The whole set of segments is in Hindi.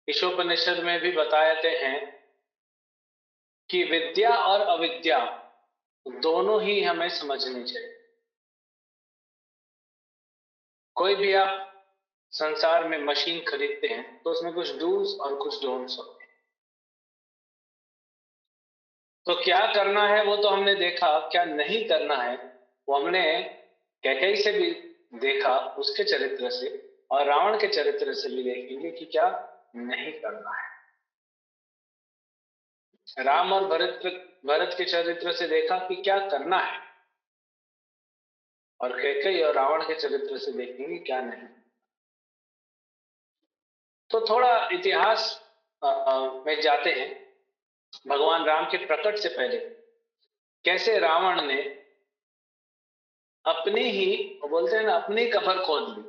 ईशोपनिषद में भी बताते हैं कि विद्या और अविद्या दोनों ही हमें समझनी चाहिए। कोई भी आप संसार में मशीन खरीदते हैं तो उसमें कुछ डूज और कुछ डोंट्स होते हैं। तो क्या करना है वो तो हमने देखा, क्या नहीं करना है वो हमने कैकेयी से भी देखा, उसके चरित्र से, और रावण के चरित्र से भी देखेंगे कि क्या नहीं करना है। राम और भरत के चरित्र से देखा कि क्या करना है, और कैकेयी और रावण के चरित्र से देखेंगे क्या नहीं। तो थोड़ा इतिहास में जाते हैं। भगवान राम के प्रकट से पहले कैसे रावण ने अपनी ही, वो बोलते हैं ना, अपनी कब्र खोद ली।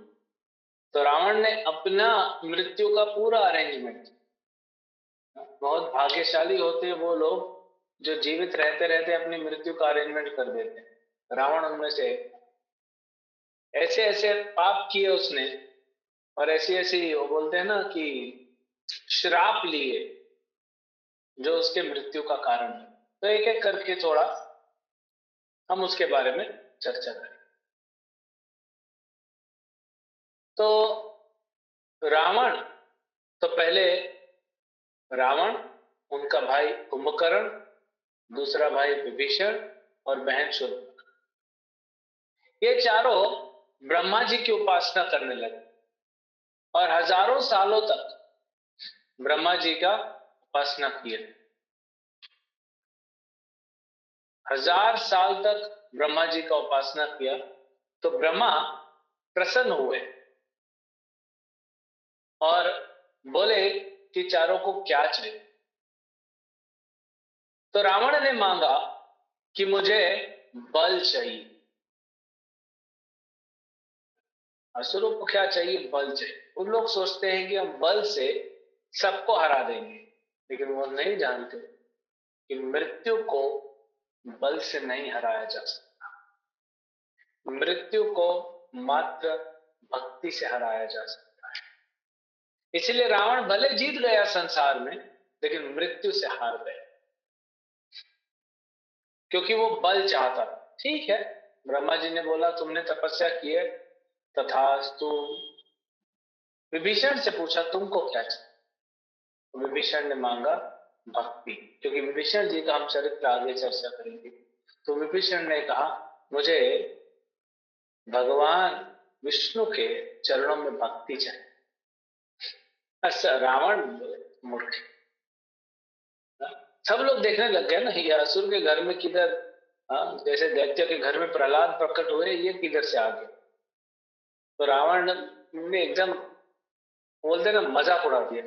तो रावण ने अपना मृत्यु का पूरा अरेंजमेंट, बहुत भाग्यशाली होते हैं वो लोग जो जीवित रहते रहते अपनी मृत्यु का अरेंजमेंट कर देते हैं। रावण उनमें से ऐसे ऐसे पाप किए उसने, और ऐसी ऐसी, वो बोलते हैं ना कि श्राप लिए जो उसके मृत्यु का कारण है। तो एक एक करके थोड़ा हम उसके बारे में चर्चा करें। तो रावण, तो पहले रावण, उनका भाई कुंभकर्ण, दूसरा भाई विभीषण और बहन शूर्पणखा, ये चारों ब्रह्मा जी की उपासना करने लगे और हजारों सालों तक ब्रह्मा जी का उपासना किए। 1000 साल तक ब्रह्मा जी का उपासना किया। तो ब्रह्मा प्रसन्न हुए और बोले कि चारों को क्या चाहिए। तो रावण ने मांगा कि मुझे बल चाहिए। असुरों को क्या चाहिए? बल चाहिए। उन लोग सोचते हैं कि हम बल से सबको हरा देंगे, लेकिन वो नहीं जानते कि मृत्यु को बल से नहीं हराया जा सकता। मृत्यु को मात्र भक्ति से हराया जा सकता है। इसलिए रावण भले जीत गया संसार में, लेकिन मृत्यु से हार गया, क्योंकि वो बल चाहता। ठीक है, ब्रह्मा जी ने बोला तुमने तपस्या की है, तथास्तु। विभीषण से पूछा तुमको क्या चाहिए? विभीषण ने मांगा भक्ति, क्योंकि विभीषण जी का हम चरित्र आगे चर्चा करेंगे। तो विभीषण ने कहा मुझे भगवान विष्णु के चरणों में भक्ति चाहिए। अच्छा, रावण मूर्ख। सब लोग देखने लग गए ना, ये असुर के घर में किधर, जैसे दैत्य के घर में प्रहलाद प्रकट हुए, ये किधर से आ गए। तो रावण ने एकदम, बोलते ना, मजाक उड़ा दिया।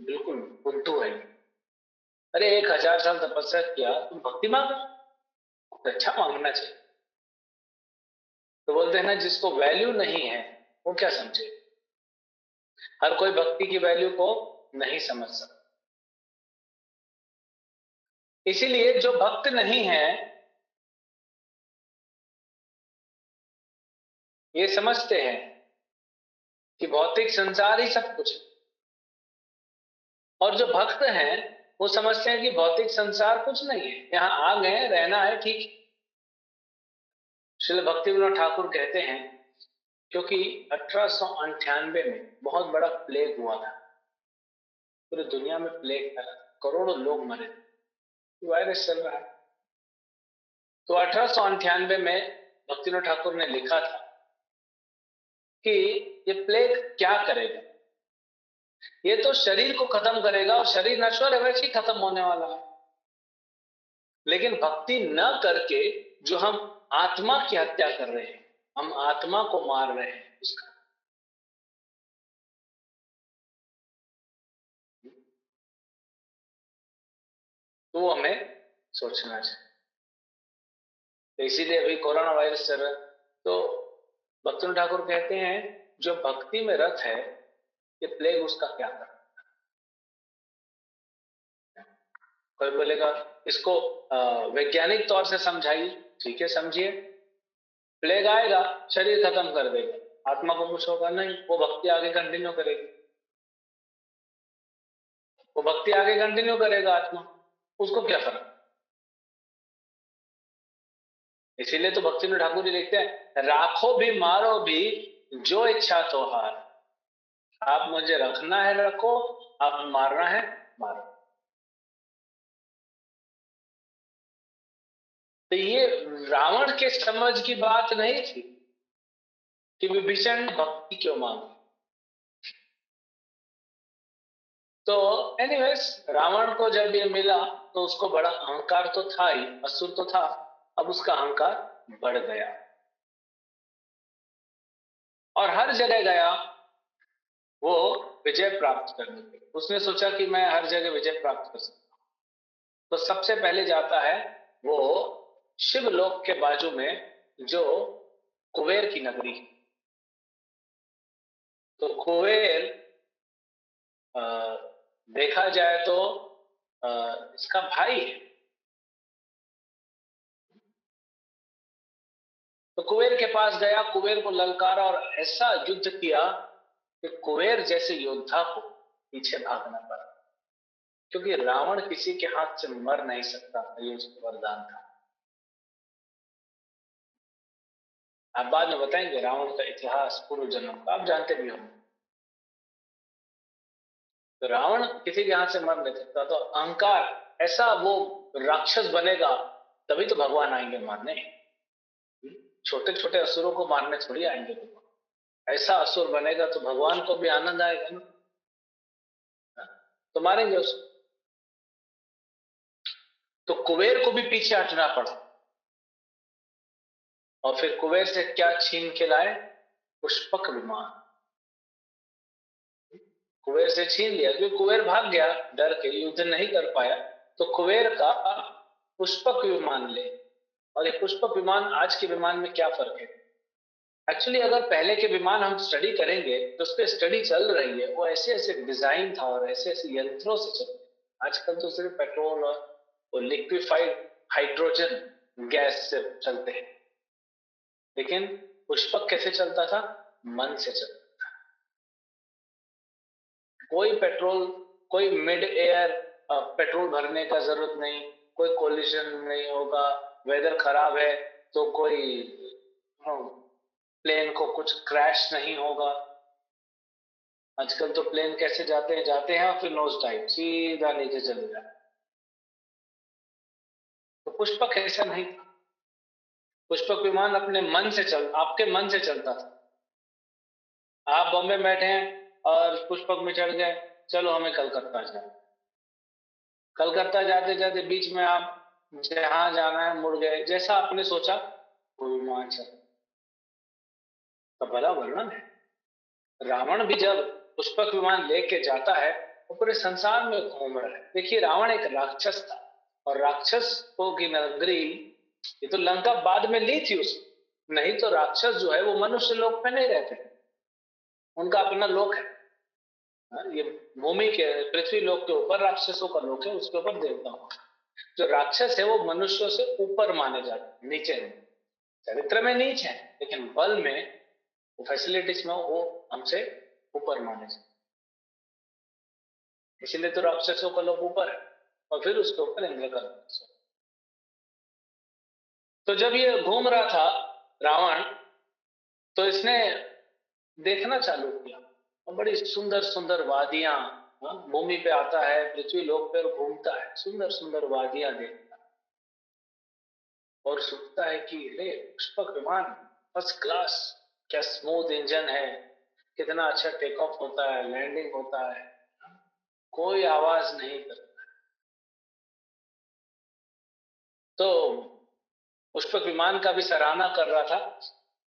बिल्कुल बुद्धू है। अरे 1000 साल तपस्या किया, तुम भक्ति मांगा? अच्छा मांगना चाहिए। तो बोलते हैं ना, जिसको वैल्यू नहीं है वो क्या समझे। हर कोई भक्ति की वैल्यू को नहीं समझ सकता। इसीलिए जो भक्त नहीं है ये समझते हैं कि भौतिक संसार ही सब कुछ है, और जो भक्त हैं वो समझते हैं कि भौतिक संसार कुछ नहीं है, यहाँ आ गए, रहना है, ठीक। श्रील भक्ति विनोद ठाकुर कहते हैं, क्योंकि 1898 में बहुत बड़ा प्लेग हुआ था, पूरी दुनिया में प्लेग फैला, करोड़ों लोग मरे, वायरस चल रहा है। तो 1898 में भक्ति विनोद ठाकुर ने लिखा था कि ये प्लेग क्या करेगा, ये तो शरीर को खत्म करेगा, और शरीर नश्वर है, वैसे ही खत्म होने वाला है। लेकिन भक्ति न करके जो हम आत्मा की हत्या कर रहे हैं, हम आत्मा को मार रहे हैं, उसका तो हमें सोचना चाहिए। तो इसीलिए अभी कोरोना वायरस चल रहा है। तो भक्ति ठाकुर कहते हैं जो भक्ति में रत है, ये प्लेग उसका क्या कर। कोई बोलेगा इसको वैज्ञानिक तौर से समझाइए। ठीक है, समझिए। प्लेग आएगा, शरीर खत्म कर देगा, आत्मा को कुछ होगा नहीं, वो भक्ति आगे कंटिन्यू करेगी। वो भक्ति आगे कंटिन्यू करेगा आत्मा, उसको क्या फर्क। इसीलिए तो भक्ति में ठाकुर जी लिखते हैं, राखो भी मारो भी जो इच्छा तो हार। आप मुझे रखना है रखो, आप मारना है मारो। तो ये रावण के समझ की बात नहीं थी कि विभीषण भक्ति क्यों मांगे। तो एनीवेज, रावण को जब ये मिला तो उसको बड़ा अहंकार तो था ही, असुर तो था, अब उसका अहंकार बढ़ गया और हर जगह गया वो विजय प्राप्त करने के लिए। उसने सोचा कि मैं हर जगह विजय प्राप्त कर सकता हूं। तो सबसे पहले जाता है वो शिवलोक के बाजू में जो कुबेर की नगरी। तो कुबेर देखा जाए तो इसका भाई है। तो कुबेर के पास गया, कुबेर को ललकारा और ऐसा युद्ध किया कि कुबेर जैसे योद्धा को पीछे भागना पड़ा, क्योंकि रावण किसी के हाथ से मर नहीं सकता, ये उसका वरदान था। आप बाद में बताएंगे रावण का इतिहास पूर्व जन्म का, आप जानते भी होंगे। तो रावण किसी के हाथ से मर नहीं सकता, तो अहंकार ऐसा वो राक्षस बनेगा तभी तो भगवान आएंगे मारने। छोटे छोटे असुरों को मारने थोड़ी आएंगे भगवान। ऐसा असुर बनेगा तो भगवान को भी आनंद आएगा ना, तो मारेंगे उसको। तो कुबेर को भी पीछे हटना पड़ा और फिर कुबेर से क्या छीन के लाए, पुष्पक विमान। कुबेर से छीन लिया क्योंकि कुबेर भाग गया, डर के युद्ध नहीं कर पाया। तो कुबेर का पुष्पक विमान ले। और ये पुष्पक विमान आज के विमान में क्या फर्क है? एक्चुअली अगर पहले के विमान हम स्टडी करेंगे तो उस पर स्टडी चल रही है, वो ऐसे ऐसे डिजाइन था और ऐसे ऐसे यंत्रों से चलते। आजकल तो सिर्फ पेट्रोल और लिक्विफाइड हाइड्रोजन गैस से चलते हैं, लेकिन पुष्पक कैसे चलता था? मन से चलता। कोई पेट्रोल, कोई मिड एयर पेट्रोल भरने का जरूरत नहीं, कोई कोलिजन नहीं होगा। वेदर खराब है तो कोई प्लेन को कुछ क्रैश नहीं होगा। आजकल तो प्लेन कैसे जाते हैं और फिर नोज डाइव सीधा नीचे चले जाते। तो पुष्पक ऐसा नहीं था। पुष्पक विमान अपने मन से आपके मन से चलता था। आप बॉम्बे में बैठे हैं और पुष्पक में चढ़ गए, चलो हमें कलकत्ता जाना। कलकत्ता जाते जाते बीच में आप जहां जाना है मुड़ गए, जैसा आपने सोचा वो विमान चल। तो बड़ा वर्णन है। रावण भी जब पुष्पक विमान लेके जाता है वो पूरे संसार में घूम रहा है। देखिए रावण एक राक्षस था और राक्षसों की नगरी, ये तो लंका बाद में ली थी उसने, नहीं तो राक्षस जो है वो मनुष्य लोक पे नहीं रहते, उनका अपना लोक है। ये भूमि के पृथ्वी लोक के ऊपर राक्षसों का लोक है, उसके ऊपर देवताओं का। जो राक्षस है वो मनुष्यों से ऊपर माने जाते हैं, नीचे नहीं। चरित्र में नीच है लेकिन बल में, वो फैसिलिटीज में वो हमसे ऊपर माने जाते, इसीलिए तो राक्षसों का लोग ऊपर है और फिर उसके ऊपर इंद्र का। तो जब ये घूम रहा था रावण, तो इसने देखना चालू किया और बड़ी सुंदर सुंदर वादियां, भूमि पे आता है, पृथ्वी लोक पे घूमता है, सुंदर सुंदर वादियां देखता है और सोचता है कि रे पुष्पक विमान फर्स्ट क्लास, क्या स्मूथ इंजन है, कितना अच्छा टेक ऑफ होता है, लैंडिंग होता है, कोई आवाज नहीं करता। तो पुष्पक विमान का भी सराहना कर रहा था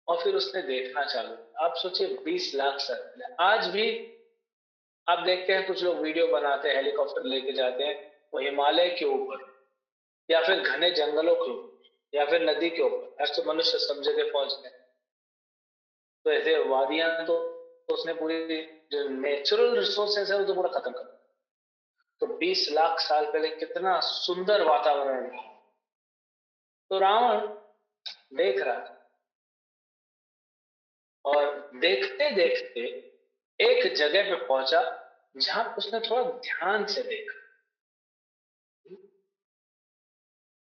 और फिर उसने देखना चालू। आप सोचिए 20 लाख साल आज भी आप देखते हैं कुछ लोग वीडियो बनाते हैं, हेलीकॉप्टर लेके जाते हैं, वो हिमालय के ऊपर या फिर घने जंगलों के ऊपर या फिर नदी के ऊपर, आज तो मनुष्य सब जगह पहुंच गए। तो ऐसे वादियां तो उसने पूरी जो नेचुरल रिसोर्सेस है वो तो पूरा खत्म कर दिया। तो 20 लाख साल पहले कितना सुंदर वातावरण रहा। तो रावण देख रहा था और देखते देखते एक जगह पे पहुंचा जहां उसने थोड़ा ध्यान से देखा।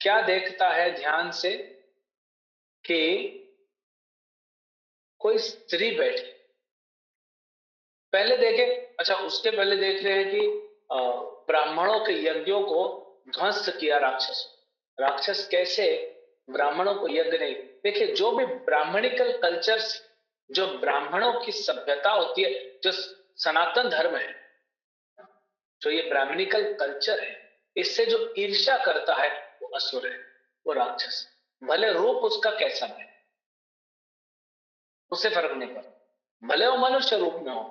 क्या देखता है ध्यान से कि कोई स्त्री बैठी। पहले देखे, अच्छा उसके पहले देख रहे हैं कि ब्राह्मणों के यज्ञों को ध्वस्त किया राक्षस। राक्षस कैसे ब्राह्मणों को यज्ञ नहीं। देखिए, जो भी ब्राह्मणिकल कल्चर से, जो ब्राह्मणों की सभ्यता होती है, जो सनातन धर्म है, जो ये ब्राह्मणिकल कल्चर है, इससे जो ईर्ष्या करता है वो असुर है, वो राक्षस। भले रूप उसका कैसा है उससे फर्क नहीं पड़ता, भले वो मनुष्य रूप में हो,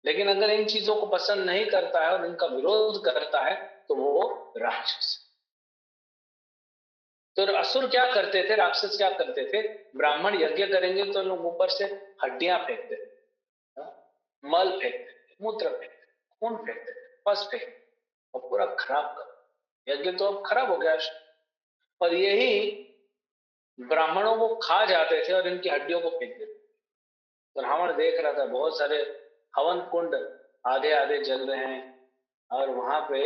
लेकिन अगर इन चीजों को पसंद नहीं करता है और इनका विरोध करता है तो वो राक्षस। तो असुर क्या करते थे, राक्षस क्या करते थे, ब्राह्मण यज्ञ करेंगे तो लोग ऊपर से हड्डियां फेंकते थे, हाँ? मल फेंकते थे, मूत्र फेंकते थे, खून फेंकते थे, पस फेंकते थे, और पूरा खराब कर यज्ञ तो अब खराब हो गया। और यही ब्राह्मणों को खा जाते थे और इनकी हड्डियों को फेंक देते थे। तो रावण देख रहा था बहुत सारे हवन कुंड आधे आधे जल रहे हैं और वहां पे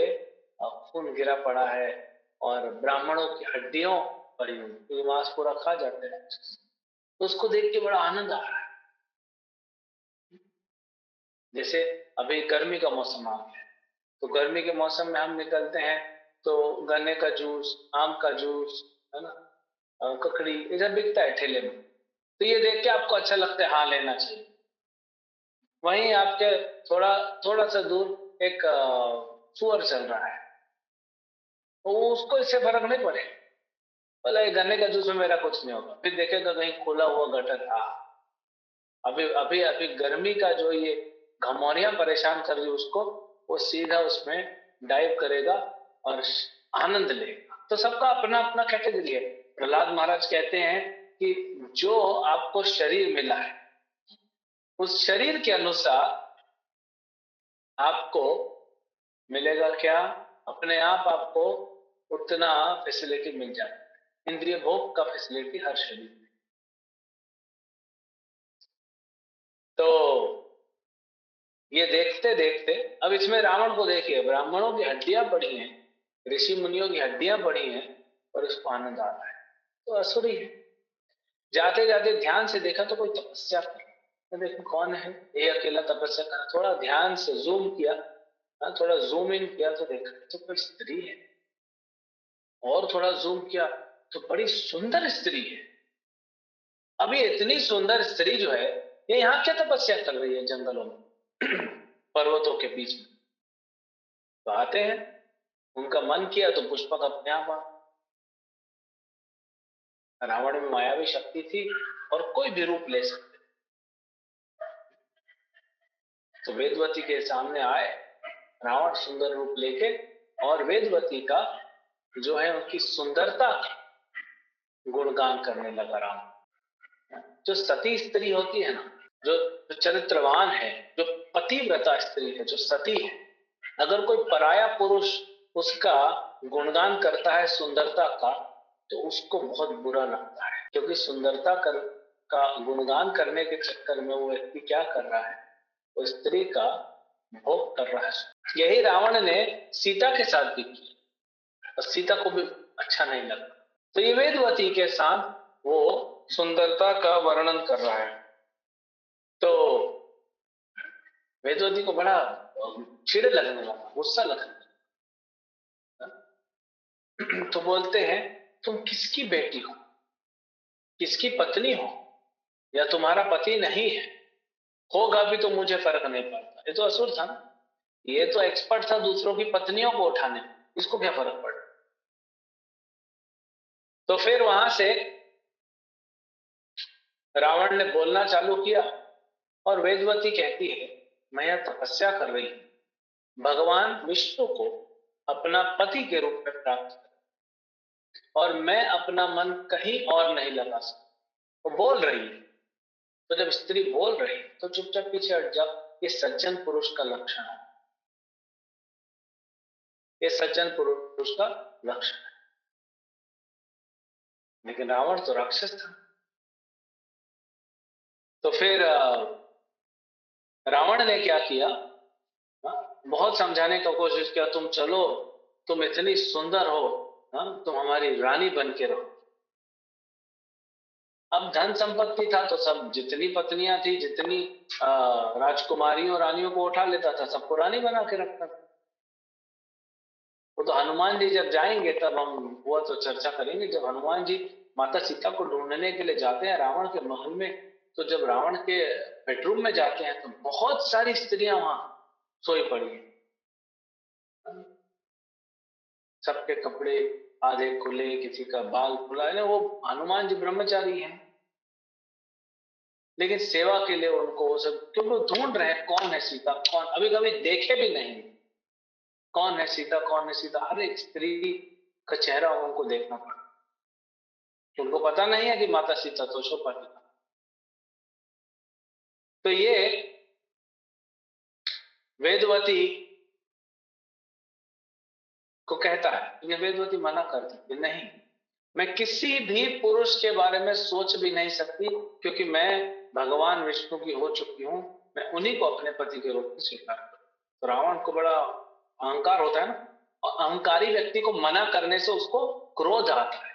खून गिरा पड़ा है और ब्राह्मणों की हड्डियों पड़ी हुई, तो ये मांस पूरा खा जाते हैं। तो उसको देख के बड़ा आनंद आ रहा है। जैसे अभी गर्मी का मौसम आ गया है, तो गर्मी के मौसम में हम निकलते हैं तो गन्ने का जूस, आम का जूस, है ना, ककड़ी इधर बिकता है ठेले में, तो ये देख के आपको अच्छा लगता है, हाँ लेना चाहिए। वहीं आपके थोड़ा थोड़ा सा दूर एक सुअर चल रहा है, तो उसको इससे फर्क नहीं पड़ेगा, बोला ये गन्ने का जूस में मेरा कुछ नहीं होगा, फिर देखेगा कहीं खुला हुआ गटर था। अभी अभी अभी गर्मी का जो ये घमौरियां परेशान कर रही है उसको, वो सीधा उसमें डाइव करेगा और आनंद लेगा। तो सबका अपना अपना कैटेगरी है। प्रहलाद महाराज कहते हैं कि जो आपको शरीर मिला है उस शरीर के अनुसार आपको मिलेगा क्या, अपने आप आपको उतना फैसिलिटी मिल जाता है। इंद्रिय भोग का फैसिलिटी हर शरीर में। तो ये देखते देखते अब इसमें रावण को देखिए, ब्राह्मणों की हड्डियां पड़ी हैं, ऋषि मुनियों की हड्डियां पड़ी हैं, और उसको आनंद आ रहा है। तो असुरी है। जाते जाते ध्यान से देखा तो कोई तपस्या कर, तो देखो कौन है ये, अकेला तपस्या कर। थोड़ा ध्यान से जूम किया, हाँ, थोड़ा जूम इन किया तो देखा तो कोई स्त्री है, और थोड़ा जूम किया तो बड़ी सुंदर स्त्री है। अब ये इतनी सुंदर स्त्री जो है, ये यहाँ क्या तपस्या कर रही है जंगलों में पर्वतों के बीच में। तो आते हैं, उनका मन किया तो पुष्पक अपने आप आ। रावण में मायावी शक्ति थी और कोई भी रूप ले सकते। तो वेदवती के सामने आए रावण सुंदर रूप लेके, और वेदवती का जो है उनकी सुंदरता गुणगान करने लगा रावण। जो सती स्त्री होती है ना, जो चरित्रवान है, जो पतिव्रता स्त्री है, जो सती है, अगर कोई पराया पुरुष उसका गुणगान करता है सुंदरता का, तो उसको बहुत बुरा लगता है, क्योंकि का गुणगान करने के चक्कर में वो व्यक्ति क्या कर रहा है, वो स्त्री का भोग कर रहा है। यही रावण ने सीता के साथ भी किया, और सीता को भी अच्छा नहीं लगा। तो ये वेदवती के साथ वो सुंदरता का वर्णन कर रहा है। तो वेदवती को बड़ा चिढ़ लगने लगा, गुस्सा लगने लगा। तो बोलते हैं, तुम किसकी बेटी हो, किसकी पत्नी हो, या तुम्हारा पति नहीं है, होगा भी तो मुझे फर्क नहीं पड़ता। ये तो असुर था ना, ये तो एक्सपर्ट था दूसरों की पत्नियों को उठाने में, इसको क्या फर्क पड़ा। तो फिर वहां से रावण ने बोलना चालू किया, और वेदवती कहती है, मैं यह तपस्या कर रही हूं भगवान विष्णु को अपना पति के रूप में प्राप्त कर, और मैं अपना मन कहीं और नहीं लगा सकता। वो बोल रही है, तो जब स्त्री बोल रही है तो चुपचाप पीछे हट जाओ। ये सज्जन पुरुष का लक्षण है, ये सज्जन पुरुष का लक्षण है। लेकिन रावण तो राक्षस था। तो फिर रावण ने क्या किया, बहुत समझाने का कोशिश किया, तुम चलो, तुम इतनी सुंदर हो, तुम हमारी रानी बन के रहो। अब धन संपत्ति था तो सब, जितनी पत्नियां थी, जितनी राजकुमारियों रानियों को उठा लेता था, सबको रानी बना के रखता था। वो तो हनुमान जी जब जाएंगे तब हम वो तो चर्चा करेंगे। जब हनुमान जी माता सीता को ढूंढने के लिए जाते हैं रावण के महल में, तो जब रावण के बेडरूम में जाते हैं तो बहुत सारी स्त्रियां वहां सोई पड़ी हैं। सबके कपड़े आधे खुले, किसी का बाल खुला है ना। वो हनुमान जी ब्रह्मचारी हैं, लेकिन सेवा के लिए उनको वो सब, क्योंकि वो ढूंढ रहे हैं कौन है सीता, कौन, अभी कभी देखे भी नहीं कौन है सीता, कौन है सीता। हर एक स्त्री का चेहरा उनको देखना पड़ा। उनको पता नहीं है कि माता सीता तो शोभा। तो ये वेदवती को कहता है, ये वेदवती मना कर दी, नहीं, मैं किसी भी पुरुष के बारे में सोच भी नहीं सकती, क्योंकि मैं भगवान विष्णु की हो चुकी हूं, मैं उन्हीं को अपने पति के रूप में स्वीकार करूं। तो रावण को बड़ा अहंकार होता है ना, और अहंकारी व्यक्ति को मना करने से उसको क्रोध आता है।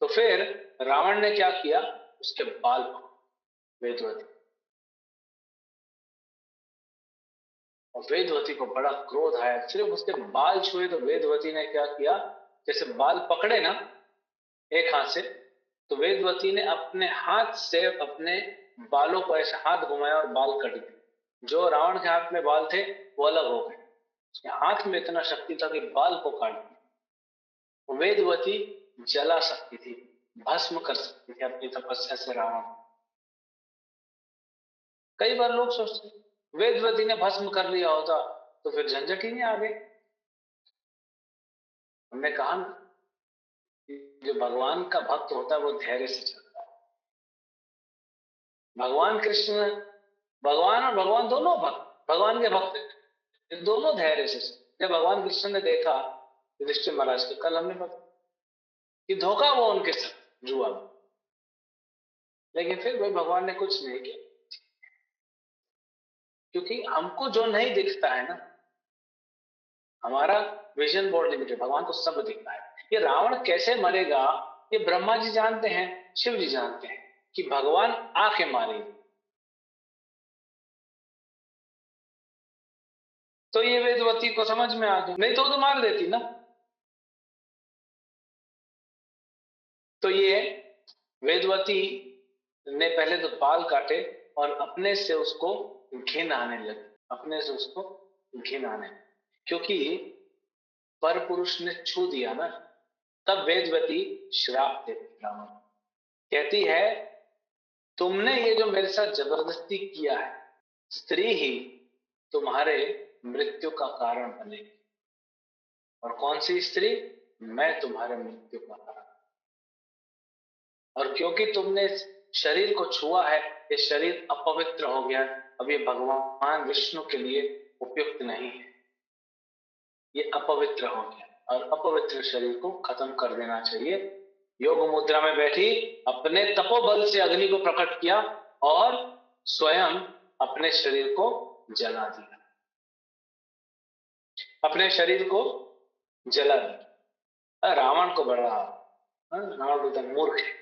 तो फिर रावण ने क्या किया, उसके बाल पकड़े वेदवती, और वेदवती को बड़ा क्रोध आया, सिर्फ उसके बाल छुए तो वेदवती ने क्या किया, जैसे बाल पकड़े ना एक हाथ से, तो वेदवती ने अपने हाथ से अपने बालों को ऐसे हाथ घुमाया और बाल कट गए। जो रावण के हाथ में बाल थे वो अलग हो गए, उसके हाथ में इतना शक्ति था कि बाल को काट दिया। वेदवती जला सकती थी, भस्म कर सकती थी अपनी तपस्या से रावण। कई बार लोग सोचते वेदवती ने भस्म कर लिया होता तो फिर झंझट ही नहीं आ गई। हमने कहा ना, जो भगवान का भक्त होता है वो धैर्य से चलता है। भगवान कृष्ण, भगवान और भगवान दोनों भक्त, भगवान के भक्त दोनों धैर्य से। जब भगवान कृष्ण ने देखा युधिष्ठिर महाराज के, कल हमने बताया कि धोखा वो उनके साथ जुआ में, लेकिन फिर वही भगवान ने कुछ नहीं किया, क्योंकि हमको जो नहीं दिखता है ना, हमारा विजन बहुत लिमिटेड, भगवान को सब दिखता है। ये रावण कैसे मरेगा ये ब्रह्मा जी जानते हैं, शिव जी जानते हैं कि भगवान आके मारेंगे। तो ये वेदवती को समझ में आ गया, नहीं तो मार देती ना। तो ये वेदवती ने पहले तो बाल काटे और अपने से उसको घिन आने लगी, अपने से उसको घिन आने लगी, क्योंकि पर पुरुष ने छू दिया ना। तब वेदवती श्राप देती रावण, कहती है तुमने ये जो मेरे साथ जबरदस्ती किया है, स्त्री ही तुम्हारे मृत्यु का कारण बनेगी। और कौन सी स्त्री, मैं तुम्हारे मृत्यु का कारण। और क्योंकि तुमने इस शरीर को छुआ है, ये शरीर अपवित्र हो गया, अब ये भगवान विष्णु के लिए उपयुक्त नहीं है, ये अपवित्र हो गया, और अपवित्र शरीर को खत्म कर देना चाहिए। योग मुद्रा में बैठी अपने तपोबल से अग्नि को प्रकट किया और स्वयं अपने शरीर को जला दिया, अपने शरीर को जला दिया। रावण को बड़ा, रावण बोलता मूर्ख है,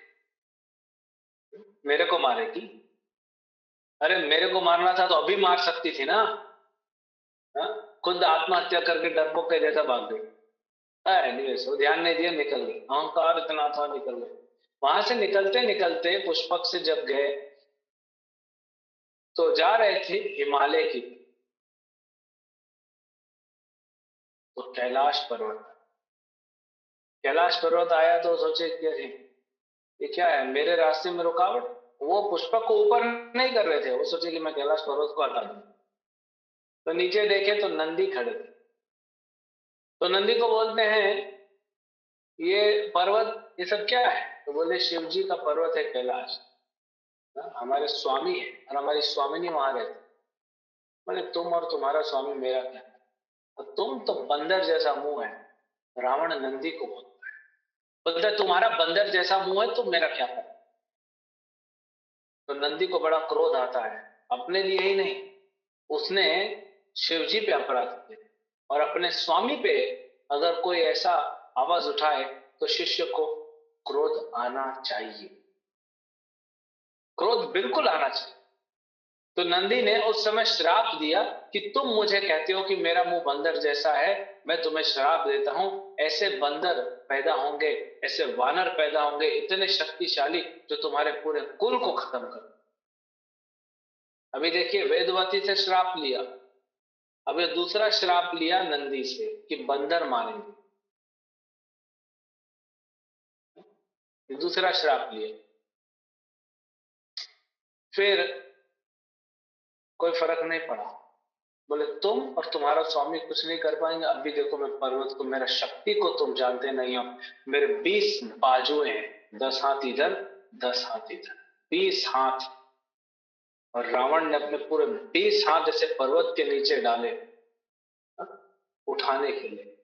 मेरे को मारेगी, अरे मेरे को मारना था तो अभी मार सकती थी ना। खुद आत्महत्या करके डरपोक के जैसा भाग गई। वो ध्यान नहीं दिया, निकल गए, अहंकार इतना था, निकल गए। वहां से निकलते निकलते पुष्पक से जब गए तो जा रहे थे हिमालय की, तो कैलाश पर्वत, कैलाश पर्वत आया तो सोचे कि अरे ये क्या है, मेरे रास्ते में रुकावट। वो पुष्पक को ऊपर नहीं कर रहे थे, वो सोचे कि मैं कैलाश पर्वत को हटा दूं। तो नीचे देखे तो नंदी खड़े थे। तो नंदी को बोलते हैं ये पर्वत ये सब क्या है, तो बोले शिव जी का पर्वत है कैलाश, हमारे स्वामी है और हमारी स्वामिनी वहां रहती। बोले तुम और तुम्हारा स्वामी मेरा क्या, और तुम तो बंदर जैसा मुंह है। रावण नंदी को बोलता है, बोलता है तुम्हारा बंदर जैसा मुंह है, तुम मेरा क्या कर। तो नंदी को बड़ा क्रोध आता है, अपने लिए ही नहीं, उसने शिवजी पे अपराध किया और अपने स्वामी पे अगर कोई ऐसा आवाज उठाए तो शिष्य को क्रोध आना चाहिए, क्रोध बिल्कुल आना चाहिए। तो नंदी ने उस समय श्राप दिया कि तुम मुझे कहते हो कि मेरा मुंह बंदर जैसा है, मैं तुम्हें श्राप देता हूं, ऐसे बंदर पैदा होंगे, ऐसे वानर पैदा होंगे इतने शक्तिशाली जो तुम्हारे पूरे कुल को खत्म कर। अभी देखिए, वेदवती से श्राप लिया, अब ये दूसरा श्राप लिया नंदी से कि बंदर मारेंगे, दूसरा श्राप लिया। फिर कोई फर्क नहीं पड़ा, बोले तुम और तुम्हारा स्वामी कुछ नहीं कर पाएंगे। अभी देखो मैं पर्वत को, मेरा शक्ति को तुम जानते नहीं हो, मेरे 20 बाजुएं हैं, 10 हाथ इधर 10 हाथ इधर, 20 हाथ। और रावण ने अपने पूरे 20 हाथ ऐसे पर्वत के नीचे डाले उठाने के लिए,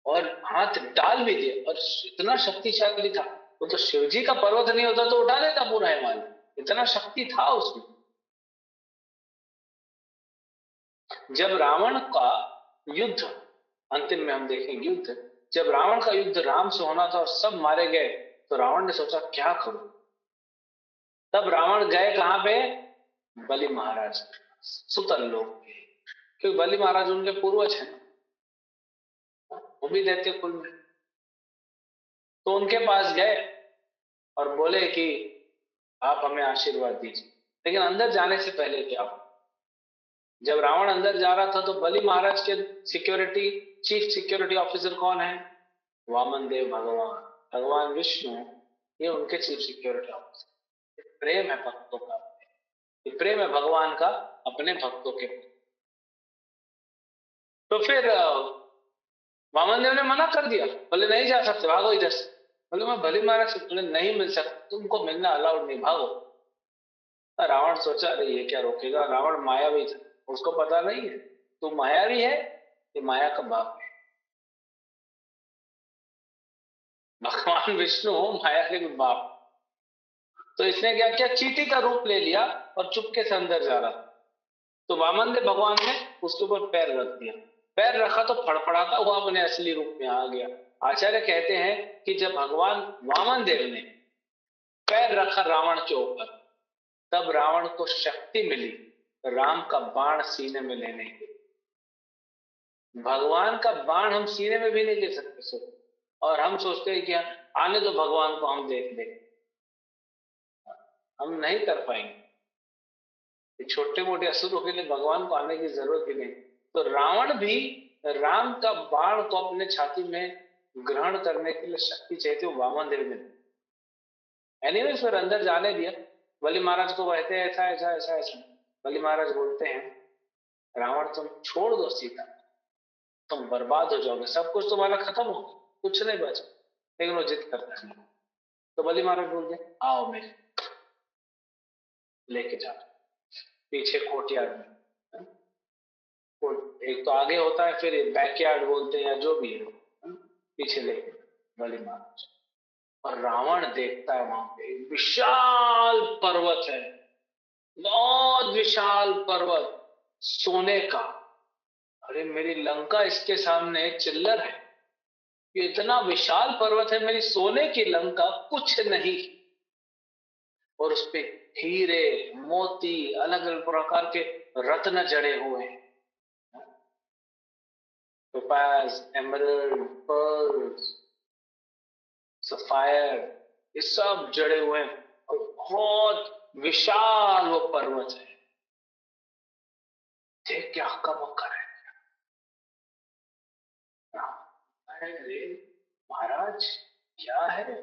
और हाथ डाल भी दिए, और इतना शक्तिशाली था वो, तो शिवजी का पर्वत नहीं होता तो उठा देता पूरा हिमालय, इतना शक्ति था उसमें। जब रावण का युद्ध, अंतिम में हम देखेंगे युद्ध, जब रावण का युद्ध राम से होना था और सब मारे गए, तो रावण ने सोचा क्या करूं। तब रावण गए कहां पे, बलि महाराज सुतल लोक पे, क्योंकि बलि महाराज उनके पूर्वज हैं, वो भी दैत्य कुल में। तो उनके पास गए और बोले कि आप हमें आशीर्वाद दीजिए। लेकिन अंदर जाने से पहले क्या, जब रावण अंदर जा रहा था तो बलि महाराज के सिक्योरिटी, चीफ सिक्योरिटी ऑफिसर कौन है, वामन देव भगवान, भगवान विष्णु, ये उनके चीफ सिक्योरिटी ऑफिसर। प्रेम है भक्तों का, ये प्रेम है भगवान का अपने भक्तों के। तो फिर वामन देव ने मना कर दिया, बोले नहीं जा सकते, भागो इधर से। बोले मैं बलि महाराज से, बोले नहीं मिल सकता, तुमको मिलना अलाउड नहीं, भागो। रावण सोचा अरे ये क्या रोकेगा, रावण मायावी था, उसको पता नहीं है तू मायावी है, ये माया का बाप है। भगवान विष्णु माया के बाप। तो इसने क्या किया, चींटी का रूप ले लिया और चुपके से अंदर जा रहा। तो वामन देव भगवान ने उसके ऊपर पैर रख दिया, पैर रखा तो फड़फड़ाता हुआ अपने असली रूप में आ गया। आचार्य कहते हैं कि जब भगवान वामन देव ने पैर रखा रावण के ऊपर, तब रावण को शक्ति मिली राम का बाण सीने में लेने की। भगवान का बाण हम सीने में भी नहीं ले सकते सो, और हम सोचते हैं कि आने दो भगवान को, हम देख ले, हम नहीं कर पाएंगे। छोटे मोटे असुरों के लिए भगवान को आने की जरूरत भी नहीं। तो रावण भी राम का बाण को अपने छाती में ग्रहण करने के लिए शक्ति चाहिए थी, वामन देव ने। एनीवेज फिर अंदर जाने दिया, बलि महाराज को कहते हैं ऐसा ऐसा ऐसा ऐसा। बलि महाराज बोलते हैं रावण तुम छोड़ दो सीता, तुम बर्बाद हो जाओगे, सब कुछ तुम्हारा खत्म हो, कुछ नहीं बचा। लेकिन वो जिद करता है। तो बलि महाराज बोलते आओ मेरे, लेके जाओ पीछे कोर्टयार्ड में। एक तो आगे होता है, फिर बैकयार्ड बोलते हैं या जो भी है, पीछे लेके बलि महाराज। और रावण देखता है वहां पे एक विशाल पर्वत है, बहुत विशाल पर्वत सोने का। अरे मेरी लंका इसके सामने चिल्लर है, ये इतना विशाल पर्वत है, मेरी सोने की लंका कुछ नहीं। और उस पे हीरे मोती अलग अलग प्रकार के रत्न जड़े हुए हैं, टोपाज, एमरल्ड, पर्ल्स, सफायर, ये सब जड़े हुए हैं। और बहुत विशाल वो पर्वत है। देख क्या हक्का बक्का है। अरे महाराज क्या है।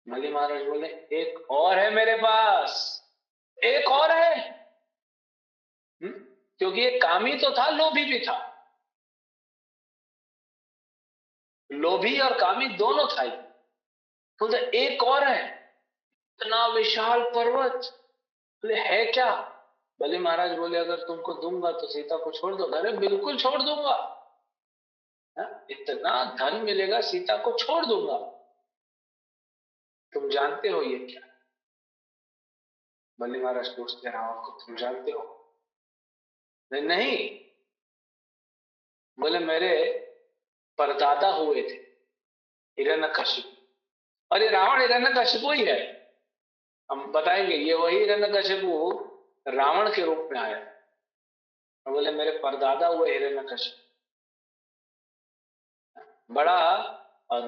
बलि महाराज बोले एक और है मेरे पास, एक और है। क्योंकि ये कामी तो था, लोभी भी था, लोभी और कामी दोनों था। बोलते एक और है, इतना विशाल पर्वत। बोले है क्या। बलि महाराज बोले अगर तुमको दूंगा तो सीता को छोड़ दो। अरे बिल्कुल छोड़ दूंगा, इतना धन मिलेगा, सीता को छोड़ दूंगा। तुम जानते हो ये क्या, बल्ली महाराज पूछते हैं रावण को, तुम जानते हो? नहीं नहीं, बोले मेरे परदादा हुए थे हिरण्यकशिपु। और ये रावण हिरण्यकशिपु ही है, हम बताएंगे ये वही हिरण्यकशिपु रावण के रूप में आया। और बोले मेरे परदादा हुए हिरण्यकशिपु। बड़ा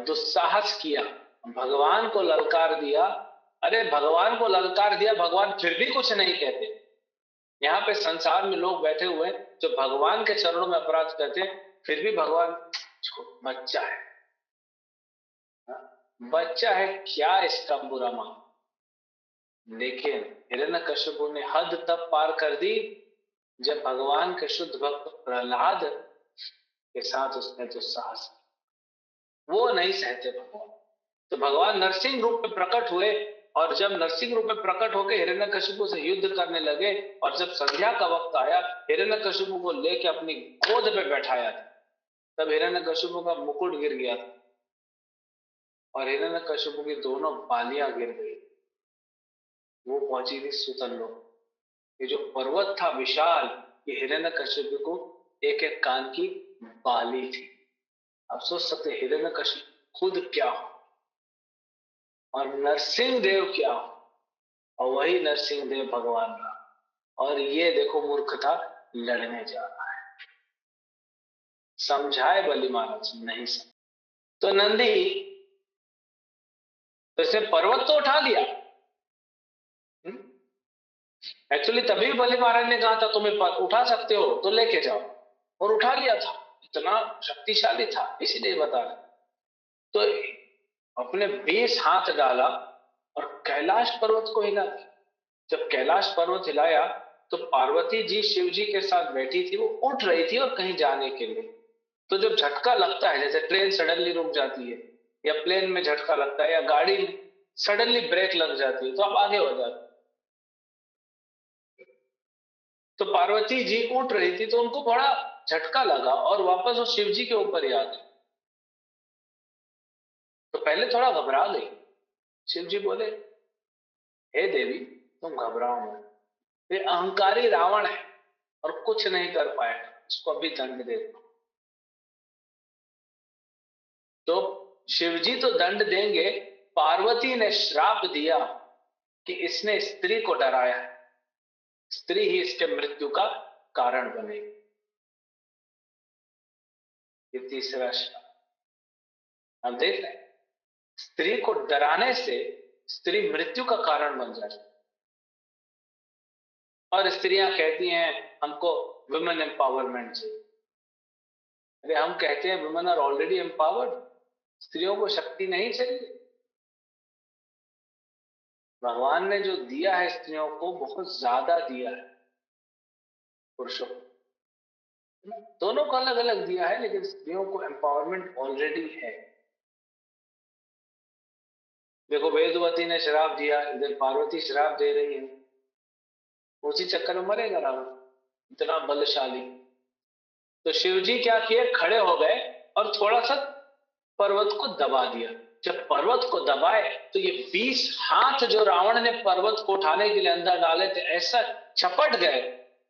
दुस्साहस किया, भगवान को ललकार दिया। अरे भगवान को ललकार दिया, भगवान फिर भी कुछ नहीं कहते। यहाँ पे संसार में लोग बैठे हुए जो भगवान के चरणों में अपराध करते हैं, फिर भी भगवान बच्चा है, बच्चा है, क्या इसका बुरा मान। लेकिन हिरण्यकशिपु ने हद तब पार कर दी जब भगवान के शुद्ध भक्त प्रहलाद के साथ उसने दुस्साहस, वो नहीं सहते भगवान। तो भगवान नरसिंह रूप में प्रकट हुए, और जब नरसिंह रूप में प्रकट होकर हिरण्यकशिपु से युद्ध करने लगे, और जब संध्या का वक्त आया, हिरण्यकशिपु को लेके अपनी गोद पे बैठाया था, तब हिरण्यकशिपु का मुकुट गिर गया था और हिरण्यकशिपु की दोनों बालियां गिर गई। वो पहुंची थी सुतल लोक। ये जो पर्वत था विशाल, ये हिरण्यकशिपु को एक एक कान की बाली थी। आप सोच सकते हिरण्यकशिपु खुद क्या हो और नरसिंह देव क्या हो, और वही नरसिंह देव भगवान का। और ये देखो मूर्खता लड़ने जा रहा है। समझाए बलि महाराज, नहीं समझ। तो नंदी तो इसे पर्वत तो उठा लिया। एक्चुअली तभी बलि महाराज ने कहा था तुम्हें उठा सकते हो तो लेके जाओ, और उठा लिया था। इतना शक्तिशाली था, इसीलिए बता रहे। तो अपने 20 हाथ डाला और कैलाश पर्वत को हिला दिया। जब कैलाश पर्वत हिलाया तो पार्वती जी शिव जी के साथ बैठी थी, वो उठ रही थी और कहीं जाने के लिए। तो जब झटका लगता है, जैसे ट्रेन सडनली रुक जाती है, या प्लेन में झटका लगता है, या गाड़ी में सडनली ब्रेक लग जाती है, तो आप आगे हो जाते। तो पार्वती जी उठ रही थी, तो उनको बड़ा झटका लगा और वापस वो शिव जी के ऊपर ही आ गई। तो पहले थोड़ा घबरा गई। शिव जी बोले, हे देवी तुम घबराओ मत, ये अहंकारी रावण है और कुछ नहीं कर पाएगा, इसको अभी दंड दे दो। तो शिवजी तो दंड देंगे, पार्वती ने श्राप दिया कि इसने स्त्री को डराया है, स्त्री ही इसके मृत्यु का कारण बनेगी। ये तीसरा श्राप हम देख रहे हैं। स्त्री को डराने से स्त्री मृत्यु का कारण बन जाती है। और स्त्रियां कहती हैं हमको वुमेन एम्पावरमेंट चाहिए। अरे हम कहते हैं वुमेन आर ऑलरेडी एम्पावर्ड, स्त्रियों को शक्ति नहीं चाहिए। भगवान ने जो दिया है स्त्रियों को बहुत ज्यादा दिया है पुरुषों को, दोनों को अलग अलग दिया है, लेकिन स्त्रियों को एम्पावरमेंट ऑलरेडी है। देखो वेदवती ने श्राप दिया, इधर पार्वती श्राप दे रही है, उसी चक्कर में मरेगा रावण, इतना बलशाली। तो शिवजी क्या किए, खड़े हो गए और थोड़ा सा पर्वत को दबा दिया। जब पर्वत को दबाए तो ये 20 हाथ जो रावण ने पर्वत को उठाने के लिए अंदर डाले थे, ऐसा चपट गए,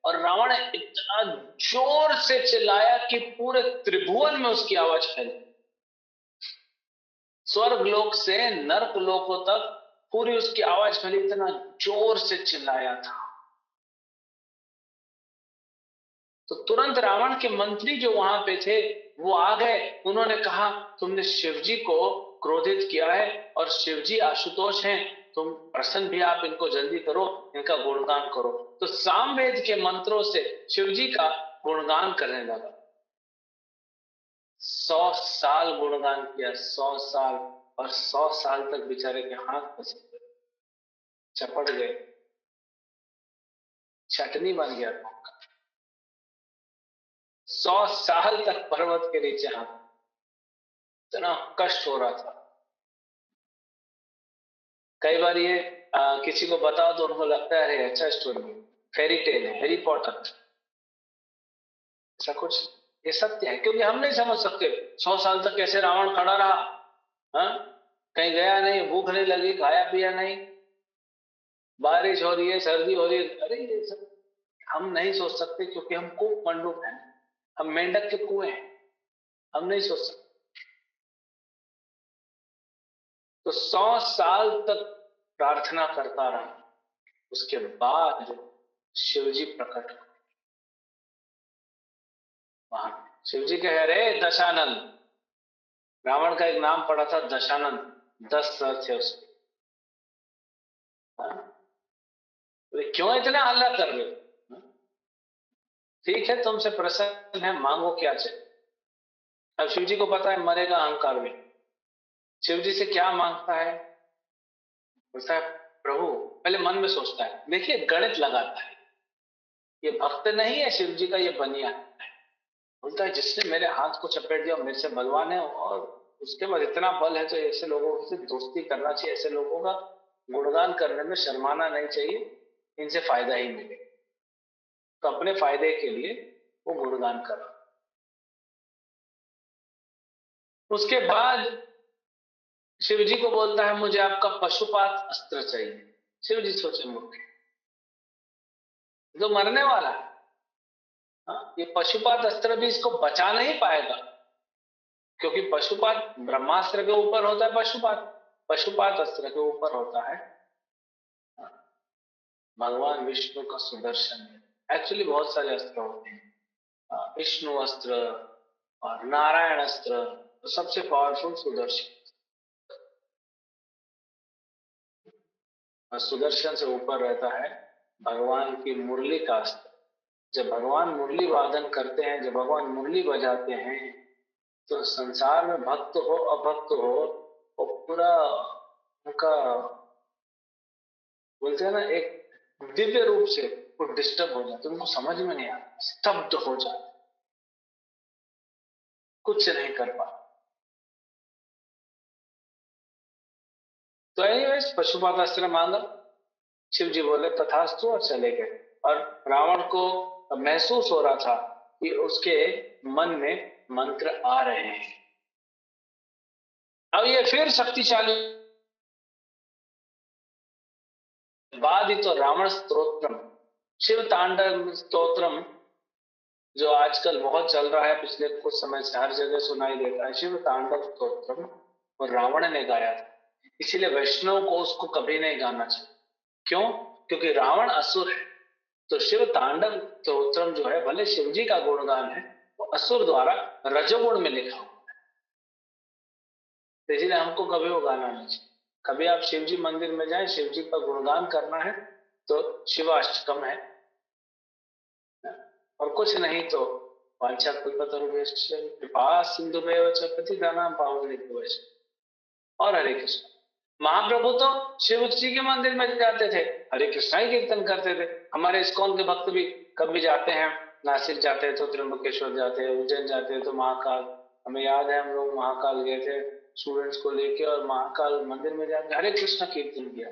और रावण इतना जोर से चिल्लाया कि पूरे त्रिभुवन में उसकी आवाज फैली। स्वर्ग लोक से नरक लोकों तक पूरी उसकी आवाज फैली, इतना जोर से चिल्लाया था। तो तुरंत रावण के मंत्री जो वहां पे थे वो आ गए, उन्होंने कहा तुमने शिवजी को क्रोधित किया है, और शिवजी आशुतोष हैं, तुम प्रसन्न भी, आप इनको जल्दी करो, इनका गुणगान करो। तो सामवेद के मंत्रों से शिवजी का गुणगान करने लगा। 100 साल गुणगान किया, 100 साल, और 100 साल तक बेचारे के हाथ फंसे, चपट गए, चटनी बन गया। 100 साल तक पर्वत के नीचे हाथ, इतना कष्ट हो रहा था। कई बार ये किसी को बताओ तो उनको लगता है अरे अच्छा स्टोरी है, फेरी टेल है, हैरी पॉटर, ऐसा कुछ। ये सत्य है, क्योंकि हम नहीं समझ सकते 100 साल तक कैसे रावण खड़ा रहा, हा? कहीं गया नहीं, भूख नहीं लगी, खाया पिया नहीं, बारिश हो रही है, सर्दी हो रही है, अरे ये सब हम नहीं सोच सकते क्योंकि हम कूप मंडूक हैं, हम मेंढक के कुएं हैं, हम नहीं सोच सकते। तो 100 साल तक प्रार्थना करता रहा, उसके बाद शिव जी प्रकट हुए वहां। शिव जी कह रहे दशानन, रावण का एक नाम पड़ा था दशानन, 10 सर थे उसके। हाँ? तो क्यों इतना हल्ला कर रहे हो? हाँ? ठीक है, तुमसे प्रसन्न है, मांगो क्या चाहिए। अब शिव जी को पता है मरेगा अहंकार में। शिव जी से क्या मांगता है? बोलता है प्रभु, पहले मन में सोचता है, देखिए गणित लगाता है, ये भक्त नहीं है शिव जी का, ये बनिया है। बोलता है जिसने मेरे हाथ को चपेट दिया मेरे से बलवान है, और उसके बाद इतना बल है, तो ऐसे लोगों से दोस्ती करना चाहिए, ऐसे लोगों का गुणगान करने में शर्माना नहीं चाहिए, इनसे फायदा ही मिले। तो अपने फायदे के लिए वो गुणगान कर रहा। उसके बाद शिव जी को बोलता है मुझे आपका पशुपात अस्त्र चाहिए। शिव जी सोचे मूर्ख, जो मरने वाला है, हाँ? ये पशुपात अस्त्र भी इसको बचा नहीं पाएगा, क्योंकि पशुपात ब्रह्मास्त्र के ऊपर होता है, पशुपात पशुपात अस्त्र के ऊपर होता है, हाँ, भगवान विष्णु का सुदर्शन है। एक्चुअली बहुत सारे अस्त्र होते हैं, विष्णु अस्त्र और नारायण अस्त्र, तो सबसे पावरफुल सुदर्शन। और सुदर्शन से ऊपर रहता है भगवान की मुरली का अस्त्र। जब भगवान मुरली वादन करते हैं, जब भगवान मुरली बजाते हैं, तो संसार में भक्त हो अभक्त हो, वो पूरा उनका, बोलते हैं ना, एक दिव्य रूप से वो डिस्टर्ब हो जाते, उनको समझ में नहीं आता, स्तब्ध हो जाते, कुछ नहीं कर पाते। तो एनीवेज पशुपात अस्त्र मांगा, शिव जी बोले तथास्तु और चले गए। और रावण को महसूस हो रहा था कि उसके मन में मंत्र आ रहे हैं। अब ये फिर शक्तिशाली बाद ही तो रावण स्तोत्रम, शिव तांडव स्तोत्रम, जो आजकल बहुत चल रहा है, पिछले कुछ समय से हर जगह सुनाई देता है, शिव तांडव स्तोत्रम, और रावण ने गाया था। इसीलिए वैष्णव को उसको कभी नहीं गाना चाहिए। क्यों? क्योंकि रावण असुर है। तो शिव तांडव स्तोत्रम जो है, भले शिव जी का गुणगान है, वो असुर द्वारा रजोगुण में लिखा हुआ है, तो इसलिए हमको कभी वो गाना नहीं चाहिए। कभी आप शिव जी मंदिर में जाएं, शिव जी का गुणगान करना है तो शिवाष्टकम है, और कुछ नहीं तो वांछाकल्पतरुभ्यश्च कृपा सिंधुभ्येव च पतितानां पावनेभ्यो वैष्णवेभ्यो। और हरे कृष्ण। महाप्रभु तो शिव जी के मंदिर में जाते थे, हरे कृष्णा ही कीर्तन करते थे। हमारे इस्कॉन के भक्त भी कभी जाते हैं, नासिक जाते हैं तो त्र्यंबकेश्वर जाते हैं, उज्जैन जाते हैं तो महाकाल। हमें याद है हम लोग महाकाल गए थे स्टूडेंट्स को लेके, और महाकाल मंदिर में जाके हरे कृष्णा कीर्तन किया।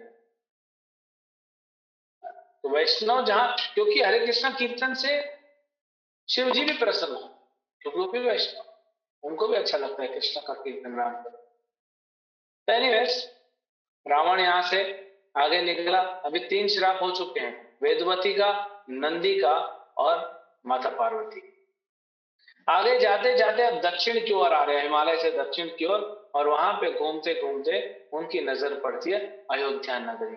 तो वैष्णव जहाँ, क्योंकि हरे कृष्णा कीर्तन से शिव जी भी प्रसन्न हो, क्योंकि वो भी वैष्णव, उनको भी अच्छा लगता है कृष्ण का कीर्तन राम का। एनीवेज, रावण यहां से आगे निकला। अभी 3 श्राप हो चुके हैं, वेदवती का, नंदी का, और माता पार्वती। आगे जाते जाते अब दक्षिण की ओर आ रहे हैं, हिमालय से दक्षिण की ओर, और वहां पे घूमते घूमते उनकी नजर पड़ती है अयोध्या नगरी।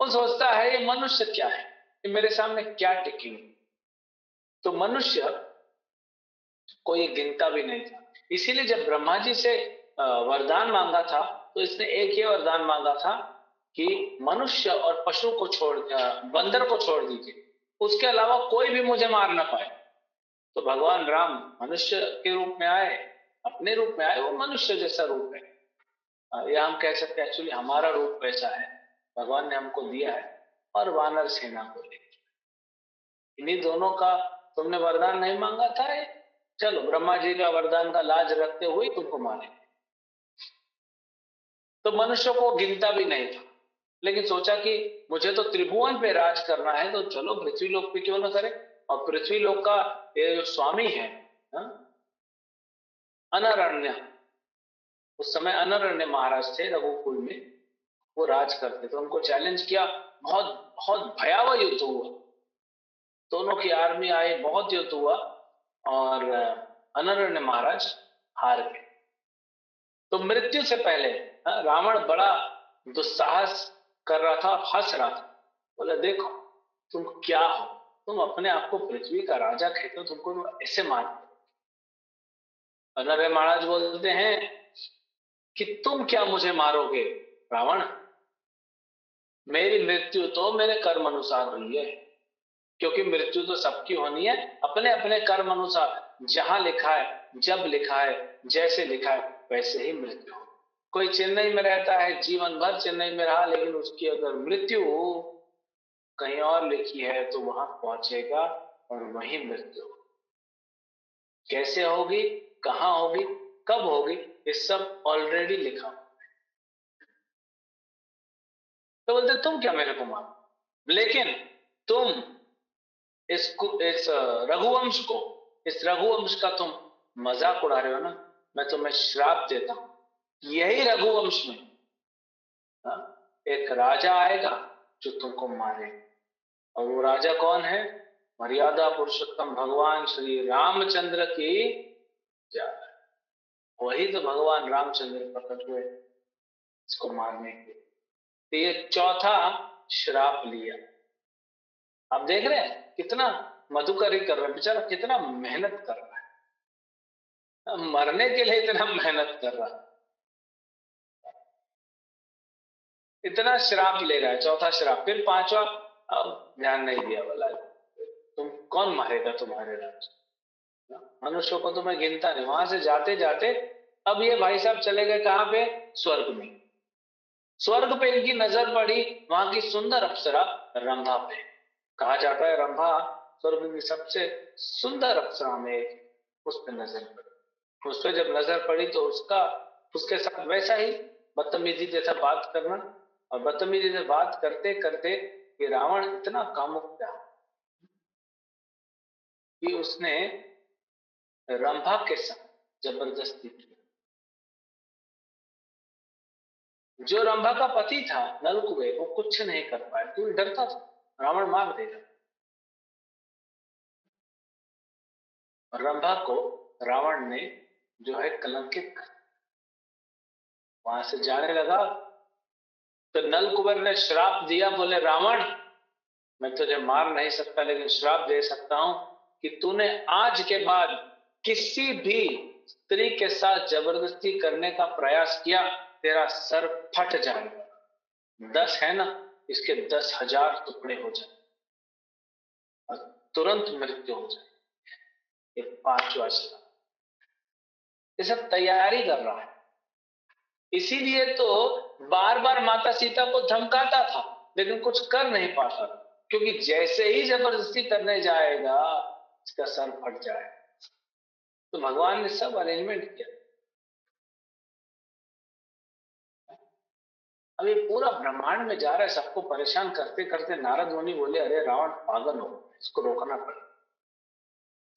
वो सोचता है ये मनुष्य क्या है, ये मेरे सामने क्या टिकी। तो मनुष्य को ये गिनता भी नहीं था। इसीलिए जब ब्रह्मा जी से वरदान मांगा था, तो इसने एक ही वरदान मांगा था कि मनुष्य और पशु को छोड़, बंदर को छोड़ दीजिए, उसके अलावा कोई भी मुझे मार ना पाए। तो भगवान राम मनुष्य के रूप में आए, अपने रूप में आए, वो मनुष्य जैसा रूप है, या हम कह सकते हैं एक्चुअली हमारा रूप वैसा है, भगवान ने हमको दिया है। और वानर सेना को लेकर, इन्हीं दोनों का तुमने वरदान नहीं मांगा था, चलो ब्रह्मा जी का वरदान का लाज रखते हुए तुमको मारे। तो मनुष्य को गिनता भी नहीं था, लेकिन सोचा कि मुझे तो त्रिभुवन पे राज करना है, तो चलो पृथ्वी लोक पे क्यों ना करे। और पृथ्वी लोक का ये जो स्वामी है, हाँ, अनरण्य, उस समय अनरण्य महाराज थे रघुकुल में, वो राज करते थे, उनको चैलेंज किया, बहुत बहुत भयावह युद्ध हुआ, दोनों की आर्मी आई, बहुत युद्ध हुआ और अनर्य महाराज हार गए। तो मृत्यु से पहले रावण बड़ा दुस्साहस कर रहा था, हंस रहा था, बोला देखो तुम क्या हो, तुम अपने आप को पृथ्वी का राजा कहते हो, तुमको ऐसे मारते। अनर्य महाराज बोलते हैं कि तुम क्या मुझे मारोगे रावण, मेरी मृत्यु तो मेरे कर्म अनुसार हुई है, क्योंकि मृत्यु तो सबकी होनी है, अपने अपने कर्म अनुसार, जहां लिखा है, जब लिखा है, जैसे लिखा है वैसे ही मृत्यु हो। कोई चेन्नई में रहता है, जीवन भर चेन्नई में रहा, लेकिन उसकी अगर मृत्यु कहीं और लिखी है तो वहां पहुंचेगा और वही मृत्यु होगी। कैसे होगी, कहां होगी, कब होगी, ये सब ऑलरेडी लिखा। तो बोलते तुम क्या मेरे को मारो, लेकिन तुम इस रघुवंश को, इस रघुवंश का तुम मजाक उड़ा रहे हो ना, मैं तुम्हें श्राप देता हूं, यही रघुवंश में एक राजा आएगा जो तुमको मारेगा। और वो राजा कौन है, मर्यादा पुरुषोत्तम भगवान श्री रामचंद्र की जय। वही तो भगवान रामचंद्र प्रकट हुए इसको मारने के। तो ये चौथा श्राप लिया। आप देख रहे हैं कितना मधुकरी कर रहा है बेचारा, कितना मेहनत कर रहा है, मरने के लिए इतना मेहनत कर रहा है, इतना श्राप ले रहा है, चौथा श्राप। फिर पांचवा अब ध्यान नहीं दिया, बोला तुम कौन मारेगा तुम्हारे राज्य, मनुष्यों को तो मैं गिनता नहीं। वहां से जाते जाते अब ये भाई साहब चले गए कहां पे, स्वर्ग में। स्वर्ग पे इनकी नजर पड़ी वहां की सुंदर अप्सरा रंभा पे। कहा जाता है रंभा स्वर्ग की सबसे सुंदर अप्सरा में एक, उस पर नजर पड़ी। उस पर जब नजर पड़ी तो उसके साथ वैसा ही बदतमीजी जैसा बात करना, और बदतमीजी से बात करते करते ये रावण इतना कामुक था कि उसने रंभा के साथ जबरदस्ती की। जो रंभा का पति था नलकुबे, वो कुछ नहीं कर पाया, क्यों, डरता था रावण मार देगा। और रंभा को रावण ने जो है कलंकित कर, वहां से जाने लगा। तो नलकुबर ने श्राप दिया, बोले रावण मैं तुझे मार नहीं सकता, लेकिन श्राप दे सकता हूं कि तूने आज के बाद किसी भी स्त्री के साथ जबरदस्ती करने का प्रयास किया, तेरा सर फट जाएगा। 10 है ना, इसके 10,000 टुकड़े हो जाए और तुरंत मृत्यु हो जाए। ये पांचवा श्राप, ये सब तैयारी कर रहा है। इसीलिए तो बार बार माता सीता को धमकाता था, लेकिन कुछ कर नहीं पाता, क्योंकि जैसे ही जबरदस्ती करने जाएगा इसका सर फट जाएगा। तो भगवान ने सब अरेंजमेंट किया। अब ये पूरा ब्रह्मांड में जा रहा है, सबको परेशान करते करते नारद मुनि बोले अरे रावण पागल हो, इसको रोकना पड़ेगा।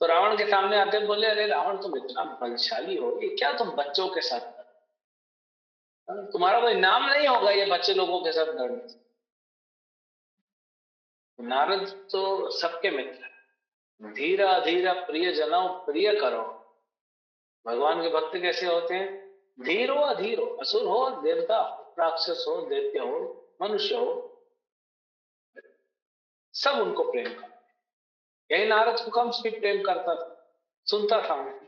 तो रावण के सामने आते बोले अरे रावण तुम इतना बलशाली हो, ये क्या तुम बच्चों के साथ कर, तुम्हारा कोई नाम नहीं होगा ये बच्चे लोगों के साथ लड़ने से। नारद तो सबके मित्र, धीरा धीरा प्रिय जनों प्रिय करो। भगवान के भक्त कैसे होते हैं, धीर हो अधीर हो, असुर हो देवता हो, राक्षस हो दैत्य हो मनुष्य हो, सब उनको प्रेम करते। यही नारद को कंस भी प्रेम करता था, सुनता था उनको।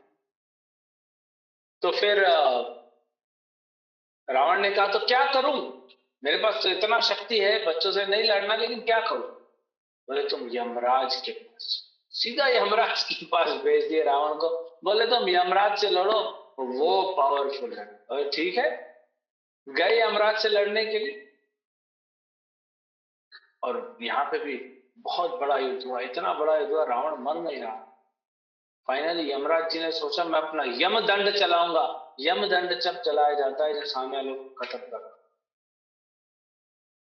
तो फिर रावण ने कहा तो क्या करूं, मेरे पास तो इतना शक्ति है, बच्चों से नहीं लड़ना, लेकिन क्या करूं। बोले तुम यमराज के पास, सीधा यमराज के पास भेज दिए रावण को। बोले तुम यमराज से लड़ो, वो पावरफुल है। और ठीक है, गए यमराज से लड़ने के लिए। और यहाँ पे भी बहुत बड़ा युद्ध हुआ, इतना बड़ा युद्ध हुआ, रावण मर नहीं रहा। फाइनली यमराज जी ने सोचा मैं अपना यम दंड चलाऊंगा। यम दंड जब चलाया जाता है जब सामने वाले को खत्म कर,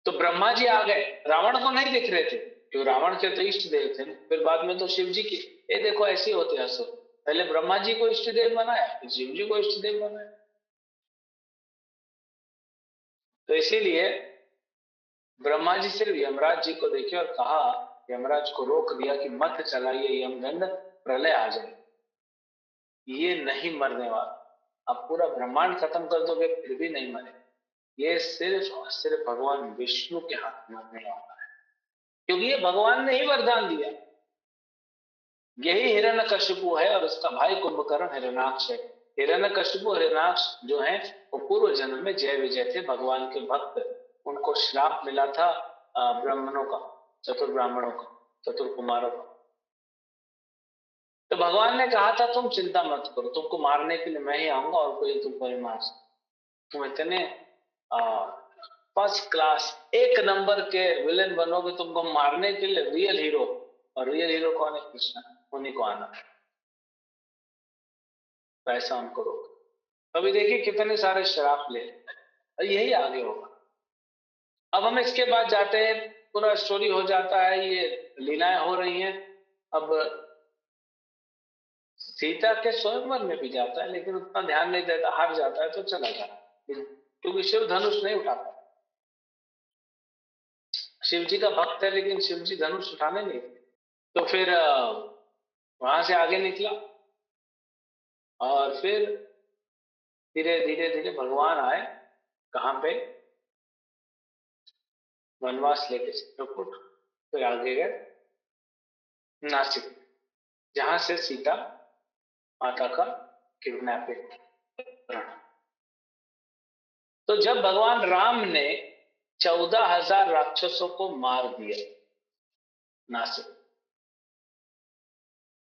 तो ब्रह्मा जी आ गए, रावण को नहीं दिख रहे थे, क्यों, रावण के तो इष्ट देव थे। फिर बाद में तो शिव जी की, ये देखो ऐसे होते असुर, पहले ब्रह्मा जी को इष्ट देव बनाया, फिर शिव जी को इष्ट देव बनाया। तो इसीलिए ब्रह्मा जी सिर्फ यमराज जी को देखे और कहा, यमराज को रोक दिया कि मत चलाइए यमदंड, प्रलय आ जाए, ये नहीं मरने वाला। आप पूरा ब्रह्मांड खत्म कर दोगे फिर भी नहीं मरे, ये सिर्फ और सिर्फ भगवान विष्णु के हाथ में मरने वाला है, क्योंकि ये भगवान ने ही वरदान दिया। यही हिरण्यकशिपु है और उसका भाई कुंभकर्ण हिरण्याक्ष है। हिरण्यकशिपु हिरण्याक्ष जो है वो पूर्व जन्म में जय विजय थे, भगवान के भक्त। उनको श्राप मिला था ब्राह्मणों का, चतुर्ब्राह्मणों का, चतुर्कुमारों का। तो भगवान ने कहा था तुम चिंता मत करो, तुमको मारने के लिए मैं ही आऊंगा और कोई तुमको नहीं मार सकता। तुम इतने फर्स्ट क्लास एक नंबर के विलेन बनोगे, तुमको मारने के लिए रियल हीरो, और रियल हीरो कौन है? कृष्ण, उन्हीं को आना है। पैसा उनको रोक। अभी देखिए कितने सारे शराब ले, यही आगे होगा। अब हम इसके बाद जाते हैं, पूरा स्टोरी हो जाता है, ये लीलाएं हो रही हैं। अब सीता के स्वयंवर में भी जाता है, लेकिन उतना ध्यान नहीं देता, हार जाता है तो चला जाता है, क्योंकि शिव धनुष नहीं उठाता। शिव जी का भक्त है लेकिन शिव जी धनुष उठाने नहीं। तो फिर वहां से आगे निकला और फिर धीरे धीरे धीरे भगवान आए कहां पे? वनवास लेके चित्रकूट। फिर आगे गए नासिक, जहां से सीता माता का किडनैपिंग। तो जब भगवान राम ने 14,000 राक्षसों को मार दिया नासिक,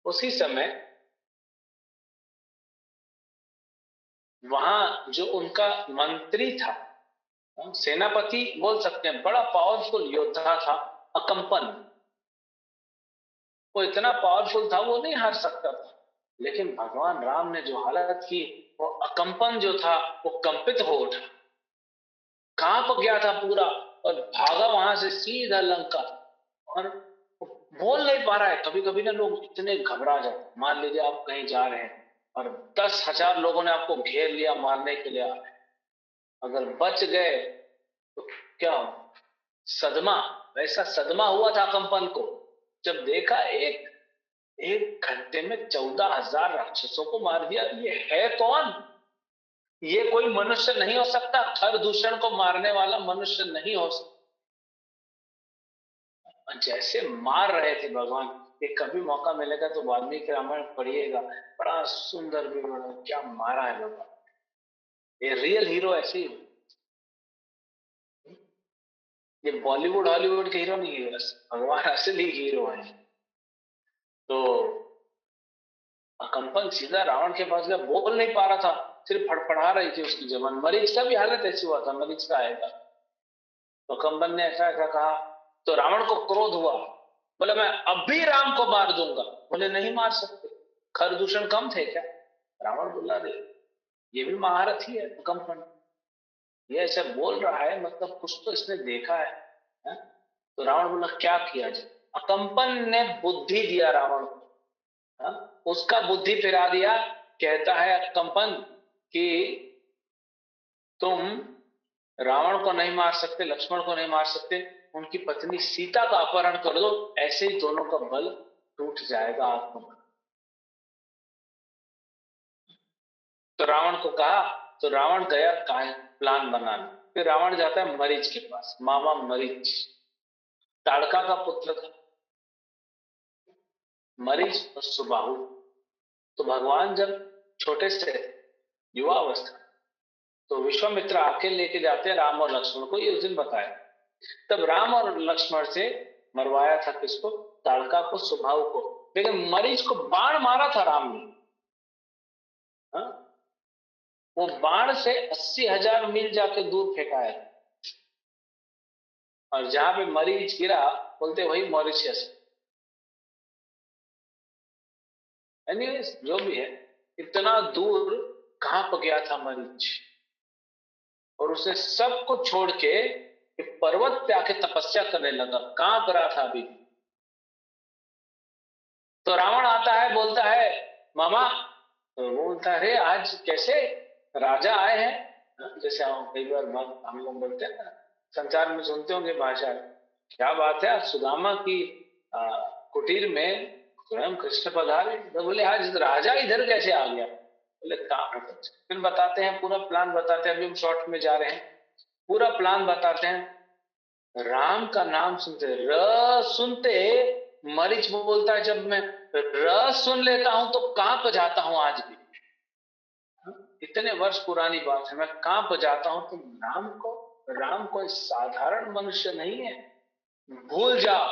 उसी समय वहां जो उनका मंत्री था, सेनापति बोल सकते हैं, बड़ा पावरफुल योद्धा था अकंपन। वो इतना पावरफुल था, वो नहीं हार सकता था। लेकिन भगवान राम ने जो हालत की, वो अकंपन जो था वो कंपित हो उठा, कांप गया था पूरा, और भागा वहां से सीधा लंका। और बोल नहीं पा रहा है। कभी कभी ना लोग इतने घबरा जाते, मान लीजिए आप कहीं जा रहे हैं और 10,000 लोगों ने आपको घेर लिया, मारने के लिए आ रहे हैं, अगर बच गए तो क्या सदमा, वैसा सदमा हुआ था कंपन को, जब देखा एक एक घंटे में 14,000 राक्षसों को मार दिया। ये है कौन? ये कोई मनुष्य नहीं हो सकता, खर दूषण को मारने वाला मनुष्य नहीं हो सकता। जैसे मार रहे थे भगवान, ये कभी मौका मिलेगा तो वाल्मीकि रामायण पढ़िएगा, बड़ा सुंदर विवरण है, क्या मारा है भगवान। ये रियल हीरो ऐसे ही, ये बॉलीवुड हॉलीवुड के हीरो नहीं है, बस भगवान असली हीरो है। तो कंपन सीधा रावण के पास गया, बोल नहीं पा रहा था, सिर्फ फड़फड़ा रही थी उसकी जबान। मरीज का भी हालत ऐसी हुआ था, मरीज का आएगा। तो कंबन ने ऐसा ऐसा कहा तो रावण को क्रोध हुआ, बोले मैं अभी राम को मार दूंगा। बोले नहीं मार सकते, खरदूषण कम थे क्या? रावण बोला रे, ये भी महारथ ही है कंपन, ये ऐसा बोल रहा है, मतलब कुछ तो इसने देखा है? तो रावण बोला क्या किया जाए? अकंपन ने बुद्धि दिया रावण को, उसका बुद्धि फिरा दिया। कहता है कंपन कि तुम रावण को नहीं मार सकते, लक्ष्मण को नहीं मार सकते, उनकी पत्नी सीता का अपहरण कर दो, ऐसे ही दोनों का बल टूट जाएगा आत्मबल। तो रावण को कहा, तो रावण गया प्लान बनाने। फिर रावण जाता है मरीच के पास, मामा मरीच ताड़का का पुत्र था, मरीच और सुबाहु। तो भगवान जब छोटे से युवा अवस्था, तो विश्वामित्र आके लेके जाते हैं राम और लक्ष्मण को, ये उस दिन बताया। तब राम और लक्ष्मण से मरवाया था किसको? ताड़का को, सुबाहु को। लेकिन मरीच को बाण मारा था राम ने, वो बाण से 80,000 मील जाके दूर फेंकाया, और जहां पे मरीच गिरा बोलते वही मॉरिशियस। एनीवेज जो भी है, इतना दूर कहां पर गया था मरीच, और उसने सब कुछ छोड़ के पर्वत पे आके तपस्या करने लगा, कांप रहा था अभी। तो रावण आता है, बोलता है मामा, तो वो बोलता है अरे आज कैसे राजा आए हैं? जैसे हम कई बार हम लोग बोलते हैं ना, संसार में सुनते होंगे भाषा, क्या बात है, आज सुदामा की कुटीर में स्वयं कृष्ण पधारे। तो बोले आज राजा इधर कैसे आ गया? बोले काम है कुछ। फिर बताते हैं, पूरा प्लान बताते हैं, अभी हम शॉर्ट में जा रहे हैं, पूरा प्लान बताते हैं। राम का नाम सुनते, र सुनते मरीच बोलता है, जब मैं र सुन लेता हूं तो कांप जाता हूं आज भी। इतने वर्ष पुरानी बात है, मैं कांप जाता हूं। तुम राम कोई साधारण मनुष्य नहीं है, भूल जाओ,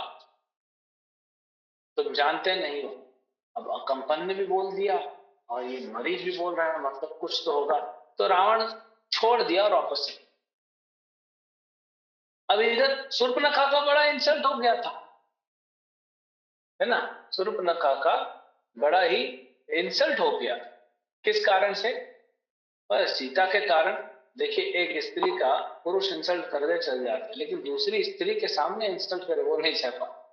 तुम जानते नहीं हो। अब कंपन ने भी बोल दिया और ये मरीज भी बोल रहा है, मतलब कुछ तो होगा। तो रावण छोड़ दिया और वापस से। अब इधर शूर्पणखा का बड़ा इंसल्ट हो गया था, है ना। शूर्पणखा का बड़ा ही इंसल्ट हो गया। किस कारण से? बस सीता के कारण। देखिए, एक स्त्री का पुरुष इंसल्ट कर दे चल जाता है, लेकिन दूसरी स्त्री के सामने इंसल्ट करे वो नहीं सह पाता,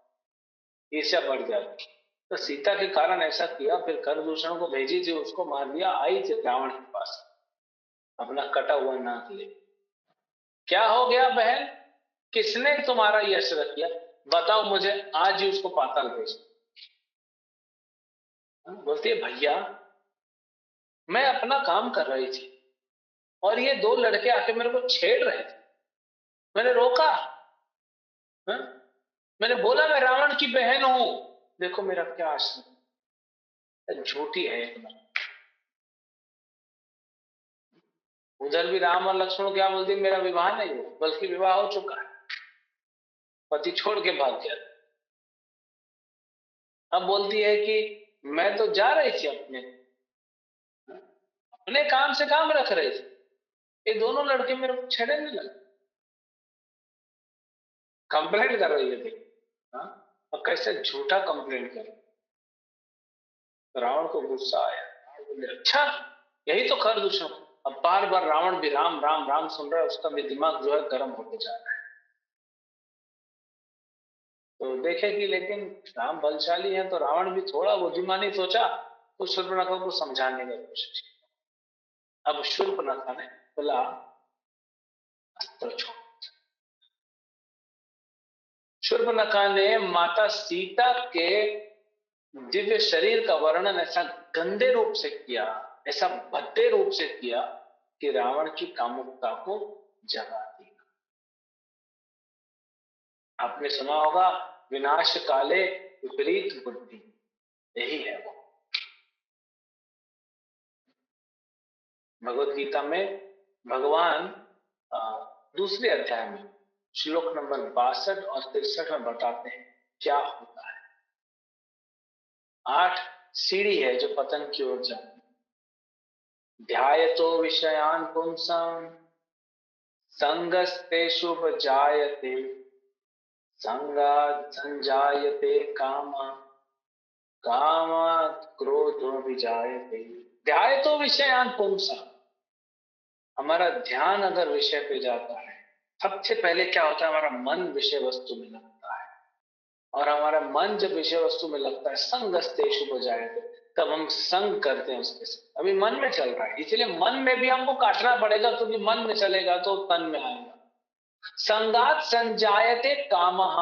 ईर्ष्या बढ़ जाती। तो सीता के कारण ऐसा किया। फिर खरदूषण को भेजी थी, उसको मार दिया। आई थी रावण के पास अपना कटा हुआ नाक ले। क्या हो गया बहन, किसने तुम्हारा यश रख किया? बताओ मुझे, आज ही उसको पाताल भेज। बोलती है भैया, मैं अपना काम कर रही थी और ये दो लड़के आके मेरे को छेड़ रहे थे, मैंने रोका। हा? मैंने बोला मैं रावण की बहन हूं, देखो मेरा क्या आश्रम। झूठी है एकदम। उधर भी राम और लक्ष्मण क्या बोलते, मेरा विवाह नहीं हुआ, बल्कि विवाह हो चुका है, पति छोड़ के भाग गया। अब बोलती है कि मैं तो जा रही थी अपने अपने काम से काम रख रही थी, ये दोनों लड़के मेरे को छेड़ने लगे। कंप्लेंट कर रही है थी। हाँ? और कैसे झूठा कंप्लेंट कर। तो रावण को गुस्सा आया। रावण बोले अच्छा, यही तो कर दूषण। अब बार बार रावण भी राम राम राम सुन रहा है, उसका भी दिमाग जो है गर्म होते जा रहा है। तो देखेगी, लेकिन राम बलशाली है, तो रावण भी थोड़ा बुद्धिमानी सोचा, तो शूर्पणखा को समझाने की कोशिश की। अब शूर्पणखा ने बोला अस्त्र छोड़। शूर्पणखा ने माता सीता के दिव्य शरीर का वर्णन ऐसा गंदे रूप से किया, ऐसा भद्दे रूप से किया कि रावण की कामुकता को जगा दी। आपने सुना होगा, विनाश काले विपरीत बुद्धि, यही है वो। भगवत गीता में भगवान दूसरे अध्याय में श्लोक नंबर 62 और 63 में बताते हैं क्या होता है। 8 सीढ़ी है जो पतन की ओर जाती है। ध्यायतो विषयान पुंसं संगस्तेषुपजायते संगात् संजायते कामः कामात् क्रोधोऽभिजायते। ध्यायतो विषयान पुंसः, हमारा ध्यान अगर विषय पे जाता है, सबसे पहले क्या होता है, हमारा मन विषय वस्तु में लगता है। और हमारा मन जब विषय वस्तु में लगता है, संगस्तेषु हो जाए, तब हम संग करते हैं उसके साथ। अभी मन में चल रहा है, इसलिए मन में भी हमको काटना पड़ेगा, क्योंकि मन में चलेगा तो तन में आएगा। संगात संजायते कामः,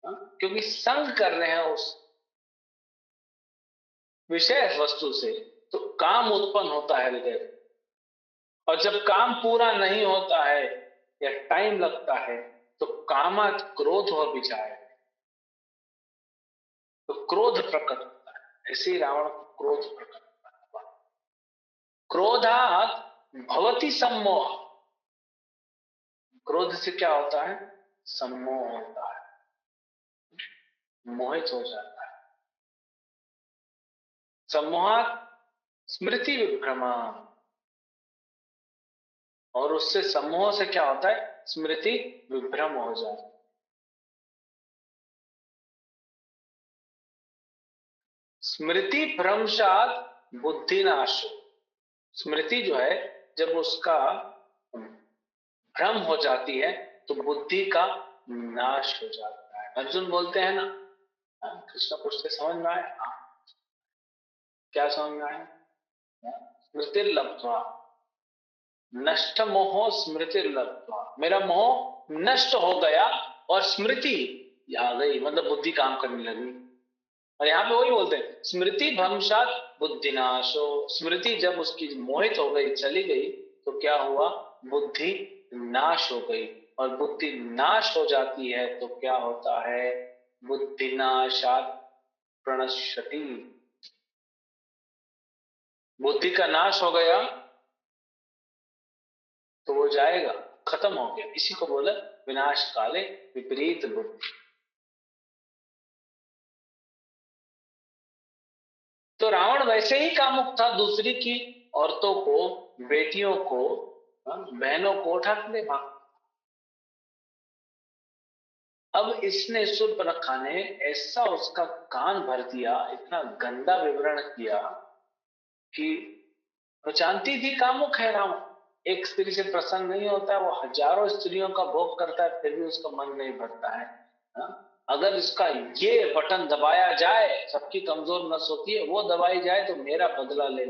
क्योंकि संग कर रहे हैं उस विषय वस्तु से, तो काम उत्पन्न होता है हृदय। और जब काम पूरा नहीं होता है या टाइम लगता है, तो कामात क्रोध हो विचार, तो क्रोध प्रकट होता है। ऐसे ही रावण को क्रोध प्रकट होता है। क्रोधात भवति सम्मोह, क्रोध से क्या होता है, सम्मोह होता है, मोहित हो जाता है। सम्मोहात स्मृति विभ्रमा, और उससे सम्मोह से क्या होता है, स्मृति विभ्रम हो जाती है। स्मृति भ्रंशात बुद्धि नाश, स्मृति जो है जब उसका भ्रम हो जाती है तो बुद्धि का नाश हो जाता है। अर्जुन बोलते हैं ना, कृष्ण पूछते समझ में आया? क्या समझ में आया? स्मृति लब्ध्वा, नष्ट मोह स्मृति लब्ध्वा, मेरा मोह नष्ट हो गया और स्मृति आ गई, मतलब बुद्धि काम करने लगी। और यहाँ पे वही बोलते हैं स्मृति भ्रंशात बुद्धिनाशो, स्मृति जब उसकी मोहित हो गई, चली गई, तो क्या हुआ, बुद्धि नाश हो गई। और बुद्धि नाश हो जाती है तो क्या होता है, बुद्धिनाशात प्रणश्यति, बुद्धि का नाश हो गया तो वो जाएगा, खत्म हो गया। इसी को बोला विनाश काले विपरीत बुद्धि। तो रावण वैसे ही कामुक था, दूसरी की औरतों को, बेटियों को, बहनों को उठा के ले भाग। अब इसने शूर्पणखा ने ऐसा उसका कान भर दिया, इतना गंदा विवरण किया कि वो जानती थी कामुक है रावण, एक स्त्री से प्रसन्न नहीं होता, वो हजारों स्त्रियों का भोग करता है फिर भी उसका मन नहीं भरता है। अगर इसका ये बटन दबाया जाए, सबकी कमजोर नस होती है, वो दबाई जाए तो मेरा बदला ले,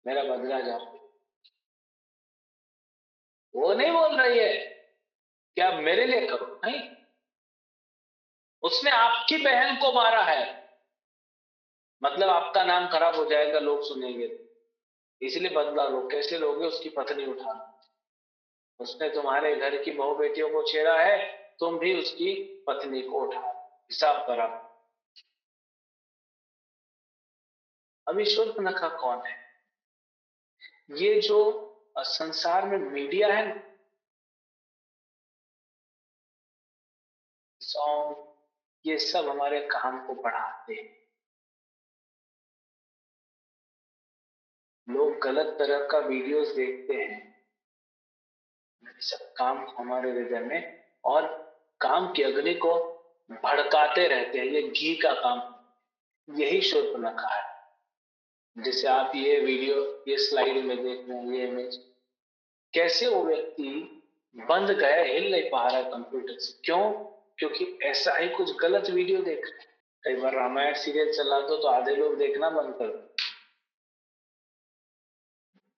मेरा बदला जा। वो नहीं बोल रही है कि आप मेरे लिए करो, नहीं, उसने आपकी बहन को मारा है, मतलब आपका नाम खराब हो जाएगा, लोग सुनेंगे, इसलिए बदला लो। कैसे लोगे, उसकी पत्नी उठा, उसने तुम्हारे घर की बहू बेटियों को छेड़ा है, तुम भी उसकी पत्नी को उठा, हिसाब करा। अभी शूर्पणखा कौन है, ये जो संसार में मीडिया है ना, सॉन्ग, ये सब हमारे काम को बढ़ाते हैं। लोग गलत तरह का वीडियोस देखते हैं, सब काम हमारे हृदय में, और काम की अग्नि को भड़काते रहते हैं, ये घी का काम, यही शूर्पणखा है। जैसे आप ये वीडियो, ये स्लाइड में देख रहे हैं, ये इमेज, कैसे वो व्यक्ति बंद गया, हिल नहीं पा रहा है कंप्यूटर से, क्यों, क्योंकि ऐसा ही कुछ गलत वीडियो देख रहे हैं। कई बार रामायण सीरियल चला दो तो आधे लोग देखना बंद कर दो,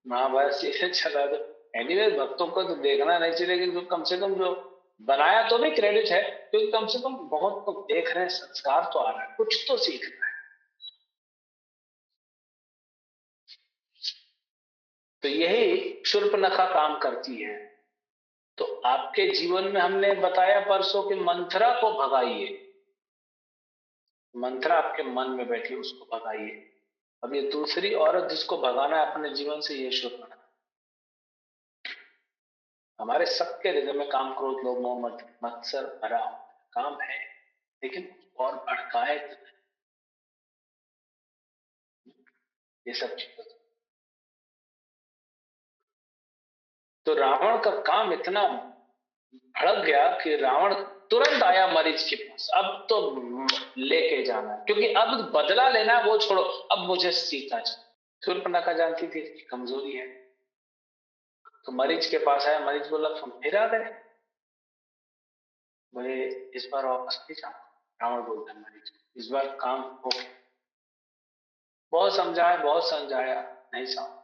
महाभारत सीरियल चला दो, एनीवे भक्तों को तो देखना नहीं चाहिए, लेकिन कम से कम जो बनाया तो भी क्रेडिट है, क्योंकि कम से कम बहुत लोग देख रहे हैं, संस्कार तो आ रहा है, कुछ तो सीख रहा है। तो यही शूर्पणखा काम करती है। तो आपके जीवन में हमने बताया परसों कि मंथरा को भगाइए, मंथरा आपके मन में बैठी, उसको भगाइए। अब ये दूसरी औरत जिसको भगाना है अपने जीवन से, ये शूर्पणखा। हमारे सबके हृदय में काम, क्रोध, लोभ, मोह, मत्सर भरा काम है, लेकिन और भड़काए तो ये सब चीजें। तो रावण का काम इतना भड़क गया कि रावण तुरंत आया मरीच के पास, अब तो लेके जाना है, क्योंकि अब बदला लेना है, वो छोड़ो, अब मुझे सीता चाहिए। शूर्पणखा जानती थी इसकी कमजोरी है, तो मरीच के पास आया, मरीच बोला तुम फिर आ गए, बोले इस बार वापस नहीं जाऊंगा। रावण बोलता है मरीच, इस बार काम हो गया, बहुत समझाया, नहीं समझ।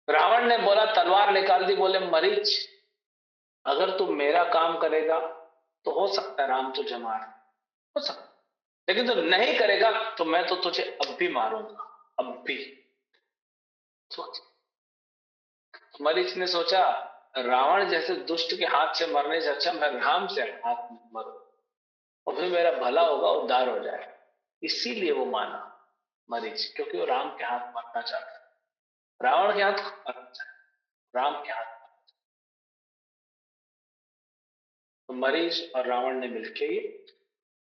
रावण ने बोला, तलवार निकाल दी, बोले मरीच अगर तू मेरा काम करेगा तो हो सकता है राम तुझे मार, हो सकता, लेकिन तू नहीं करेगा तो मैं तो तुझे अब भी मारूंगा, अब भी। सोच, मरीच ने सोचा रावण जैसे दुष्ट के हाथ से मरने से अच्छा मैं राम से हाथ में मरूं, और फिर मेरा भला होगा, उद्धार हो जाए। इसीलिए वो माना मरीच, क्योंकि वो राम के हाथ मरना चाहता है, रावण के हाथ मरना चाहता, राम के हाथ। तो मरीच और रावण ने मिलकर ये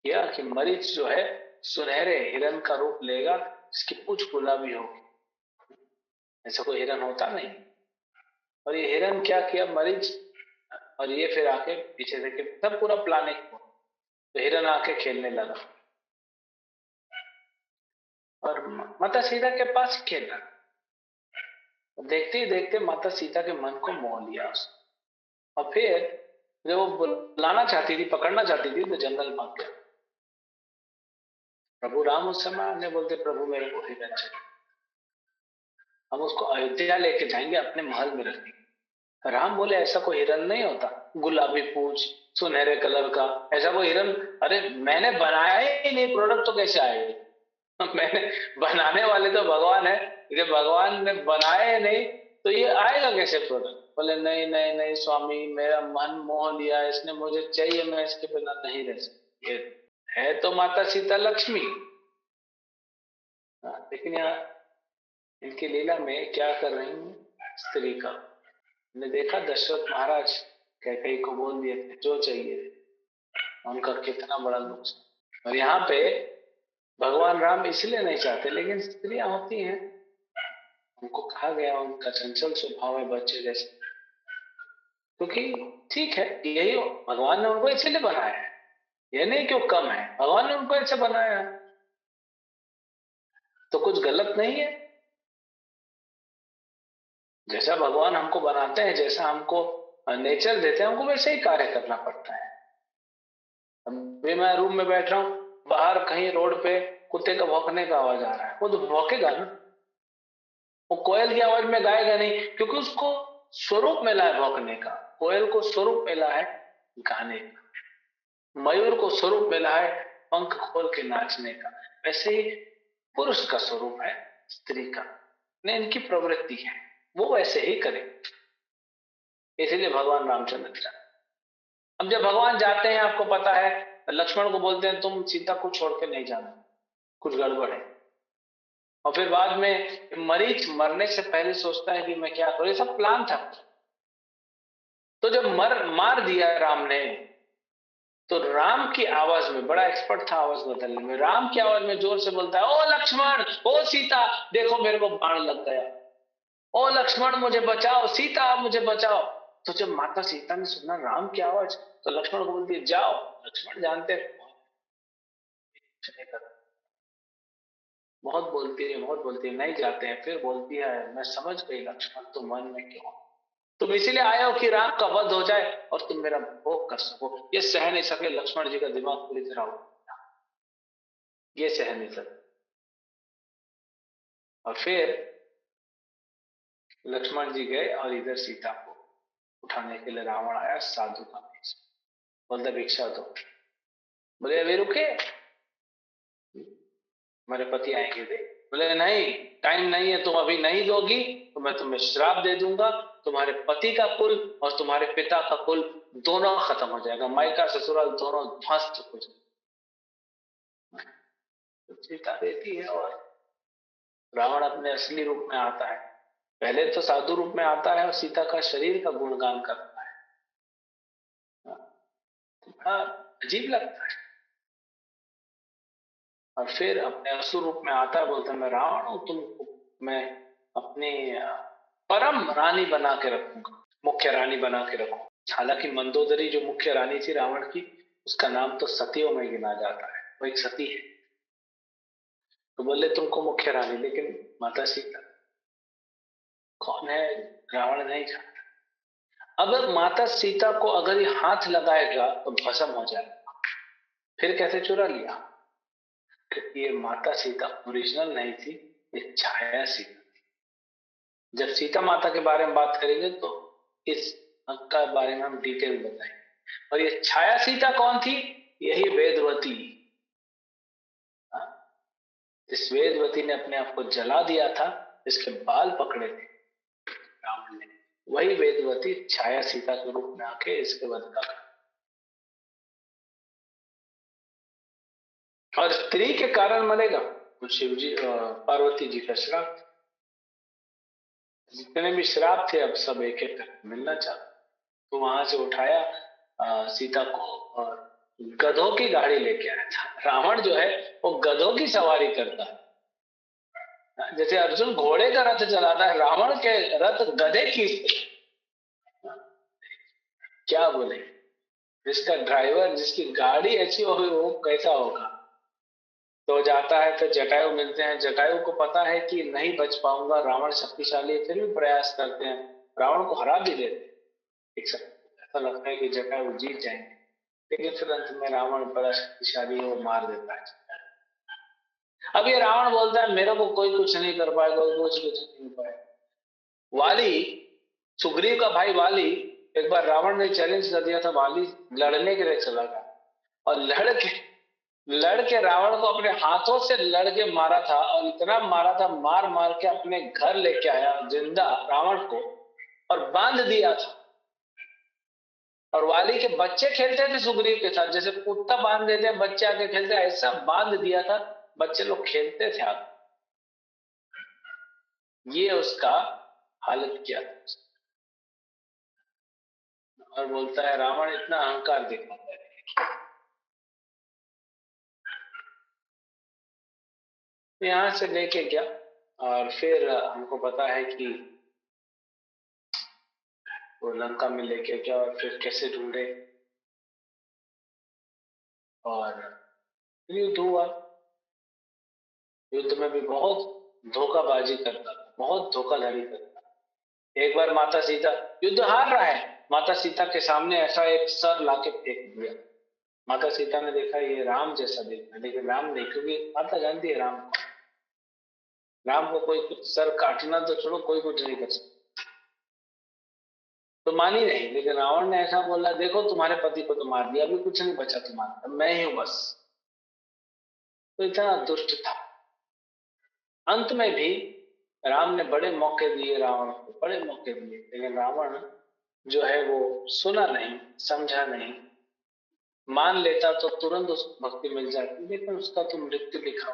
किया कि मरीच जो है सुनहरे हिरन का रूप लेगा, इसकी पूंछ गुलाबी होगी, ऐसा कोई हिरन होता नहीं। और ये हिरन क्या किया मरीच, और ये फिर आके पीछे से सब पूरा प्लानिंग हुआ, तो हिरन आके खेलने लगा और माता सीता के पास खेल रहा। देखते ही देखते माता सीता के मन को मोह लिया उसने, और फिर जब वो बुलाना चाहती थी, पकड़ना चाहती थी, तो जंगल भाग गया। प्रभु राम उस समय ने बोलते प्रभु मेरे को हिरन चाहिए, हम उसको अयोध्या लेके जाएंगे, अपने महल में रखेंगे। राम बोले ऐसा कोई हिरन नहीं होता, गुलाबी पूंछ, सुनहरे कलर का, ऐसा कोई हिरन, अरे मैंने बनाया ही नहीं, प्रोडक्ट तो कैसे आएगा? मैंने, बनाने वाले तो भगवान है, ये भगवान ने बनाया नहीं तो ये आएगा कैसे प्रोडक्ट? बोले नहीं नहीं नहीं स्वामी, मेरा मन मोह लिया, इसने मुझे चाहिए, मैं इसके बिना नहीं रह सकती। ये है तो माता सीता लक्ष्मी। लेकिन यहाँ इनकी लीला में क्या कर रही हूँ, स्त्री का ने देखा, दशरथ महाराज कैकेयी को बोल दिए थे जो चाहिए, उनका कितना बड़ा नुकसान। और यहाँ पे भगवान राम इसलिए नहीं चाहते, लेकिन स्त्रियां होती हैं, उनको कहा गया उनका चंचल स्वभाव है बच्चे जैसे, क्योंकि ठीक है, यही भगवान ने उनको इसीलिए बनाया है, ये नहीं कि वो कम है, भगवान ने उनको ऐसे बनाया है, तो कुछ गलत नहीं है। जैसा भगवान हमको बनाते हैं, जैसा हमको नेचर देते हैं, हमको वैसे ही कार्य करना पड़ता है। अभी मैं रूम में बैठ रहा हूँ, बाहर कहीं रोड पे कुत्ते का भौंकने का आवाज आ रहा है, वो तो भौंकेगा ना, वो कोयल की आवाज में गाएगा नहीं, क्योंकि उसको स्वरूप मिला है भौंकने का। कोयल को स्वरूप मिला है गाने का, मयूर को स्वरूप मिला है पंख खोल के नाचने का। वैसे ही पुरुष का स्वरूप है स्त्री का, ने इनकी प्रवृत्ति है, वो वैसे ही करे, इसीलिए भगवान रामचंद्र चला। अब जब भगवान जाते हैं, आपको पता है, लक्ष्मण को बोलते हैं तुम सीता को छोड़ के नहीं जाना, कुछ गड़बड़ है। और फिर बाद में मरीच मरने से पहले सोचता है कि मैं क्या करूं, ये सब प्लान था। तो जब मार दिया राम ने, तो राम की आवाज में, बड़ा एक्सपर्ट था आवाज बदलने में, राम की आवाज में जोर से बोलता है, ओ लक्ष्मण, ओ सीता, देखो मेरे को बाण लग गया, ओ लक्ष्मण मुझे बचाओ, सीता मुझे बचाओ। तो जब माता सीता ने सुना राम की आवाज, तो लक्ष्मण को बोलती है जाओ। लक्ष्मण जानते बहुत बोलती है, बहुत बोलती है, नहीं जाते हैं। फिर बोलती है मैं समझ गई लक्ष्मण, तुम मन में क्यों, तुम इसीलिए आए हो कि राम का वध हो जाए और तुम मेरा भोग कर सको। ये सह नहीं सके, लक्ष्मण जी का दिमाग पूरी तरह उड़ गया, ये सह नहीं सके। और फिर लक्ष्मण जी गए और इधर सीता को उठाने के लिए रावण आया साधु का वेश, बोलता भिक्षा दो। बोले अभी रुके, मेरे पति आएंगे दे। बोले नहीं, टाइम नहीं है, तुम अभी नहीं दोगी तो मैं तुम्हें श्राप दे दूंगा, तुम्हारे पति का कुल और तुम्हारे पिता का कुल दोनों खत्म हो जाएगा, मायका ससुराल दोनों ध्वस्त हो जाएगा। तो सीता देती है और रावण अपने असली रूप में आता है। पहले तो साधु रूप में आता है और सीता का शरीर का गुणगान करता है। हाँ, अजीब लगता है। और फिर अपने असुर रूप में आता है, बोलता है मैं रावण हूं, तुमको मैं अपनी परम रानी बना के रखूंगा, मुख्य रानी बना के रखूंगा। हालांकि मंदोदरी जो मुख्य रानी थी रावण की, उसका नाम तो सतियों में गिना जाता है, वो एक सती है। तो बोले तुमको मुख्य रानी, लेकिन माता सीता कौन है रावण नहीं जानता। अब माता सीता को अगर ये हाथ लगाएगा तो भस्म हो जाएगा। फिर कैसे चुरा लिया? क्योंकि ये माता सीता ओरिजिनल नहीं थी, ये छाया सीता। जब सीता माता के बारे में बात करेंगे तो इस का बारे में हम डिटेल बताएंगे। और ये छाया सीता कौन थी? यही वेदवती। इस वेदवती ने अपने आप को जला दिया था, इसके बाल पकड़े थे रावण ने, वही वेदवती छाया सीता के रूप में आके इसके वध का। और स्त्री के कारण मरेगा तो शिव जी पार्वती जी का श्राप। जितने भी श्राप थे अब सब एक एक करके मिलना चाहते। तो वहां से उठाया सीता को और गधों की गाड़ी लेके आया था। रावण जो है वो गधों की सवारी करता है, जैसे अर्जुन घोड़े का रथ चलाता है, रावण के रथ गधे खींचते। क्या बोले, जिसका ड्राइवर, जिसकी गाड़ी ऐसी होगी वो कैसा होगा। तो जाता है, फिर जटायु मिलते हैं, जटायु को पता है कि नहीं बच पाऊंगा, रावण शक्तिशाली है, फिर भी प्रयास करते हैं, रावण को हरा भी देते हैं। एक समय ऐसा लगता है कि जटायु जीत जाएंगे, लेकिन फिर अंत में रावण बड़ा शक्तिशाली है, वो मार देता है। अब ये रावण बोलता है मेरे को कोई कुछ नहीं कर पाएगा, कोई कुछ नहीं कर पाएगा। वाली, सुग्रीव का भाई वाली, एक बार रावण ने चैलेंज कर दिया था, वाली लड़ने के लिए चला गया और लड़के रावण को अपने हाथों से लड़के मारा था, और इतना मारा था, मार मार के अपने घर लेके आया जिंदा रावण को और बांध दिया था। और वाली के बच्चे खेलते थे सुग्रीव के साथ, जैसे कुत्ता बांध देते हैं बच्चे आके खेलते, ऐसा बांध दिया था, बच्चे लोग खेलते थे आगे। ये उसका हालत किया था। और बोलता है रावण इतना अहंकार दिखाता है। यहां से लेके गया और फिर हमको पता है कि वो लंका में लेके गया और फिर कैसे ढूंढे और युद्ध हुआ। युद्ध में भी बहुत धोखाबाजी करता था, बहुत धोखाधड़ी करता था। एक बार माता सीता, युद्ध हार रहा है, माता सीता के सामने ऐसा एक सर लाके फेंक दिया। माता सीता ने देखा ये राम जैसा देखा, लेकिन राम नहीं, क्योंकि माता जानती है राम को, राम को कोई कुछ सर काटना तो छोड़ो, कोई कुछ नहीं कर सकता, तो मानी नहीं। लेकिन रावण ने ऐसा बोला, देखो तुम्हारे पति को तो मार दिया, अभी कुछ नहीं बचा तुम्हारा, अब मैं ही हूं बस। तो इतना दुष्ट था। अंत में भी राम ने बड़े मौके दिए रावण को, बड़े मौके दिए, लेकिन रावण जो है वो सुना नहीं, समझा नहीं। मान लेता तो तुरंत उसको भक्ति मिल जाती, लेकिन उसका तो मृत्यु लिखा।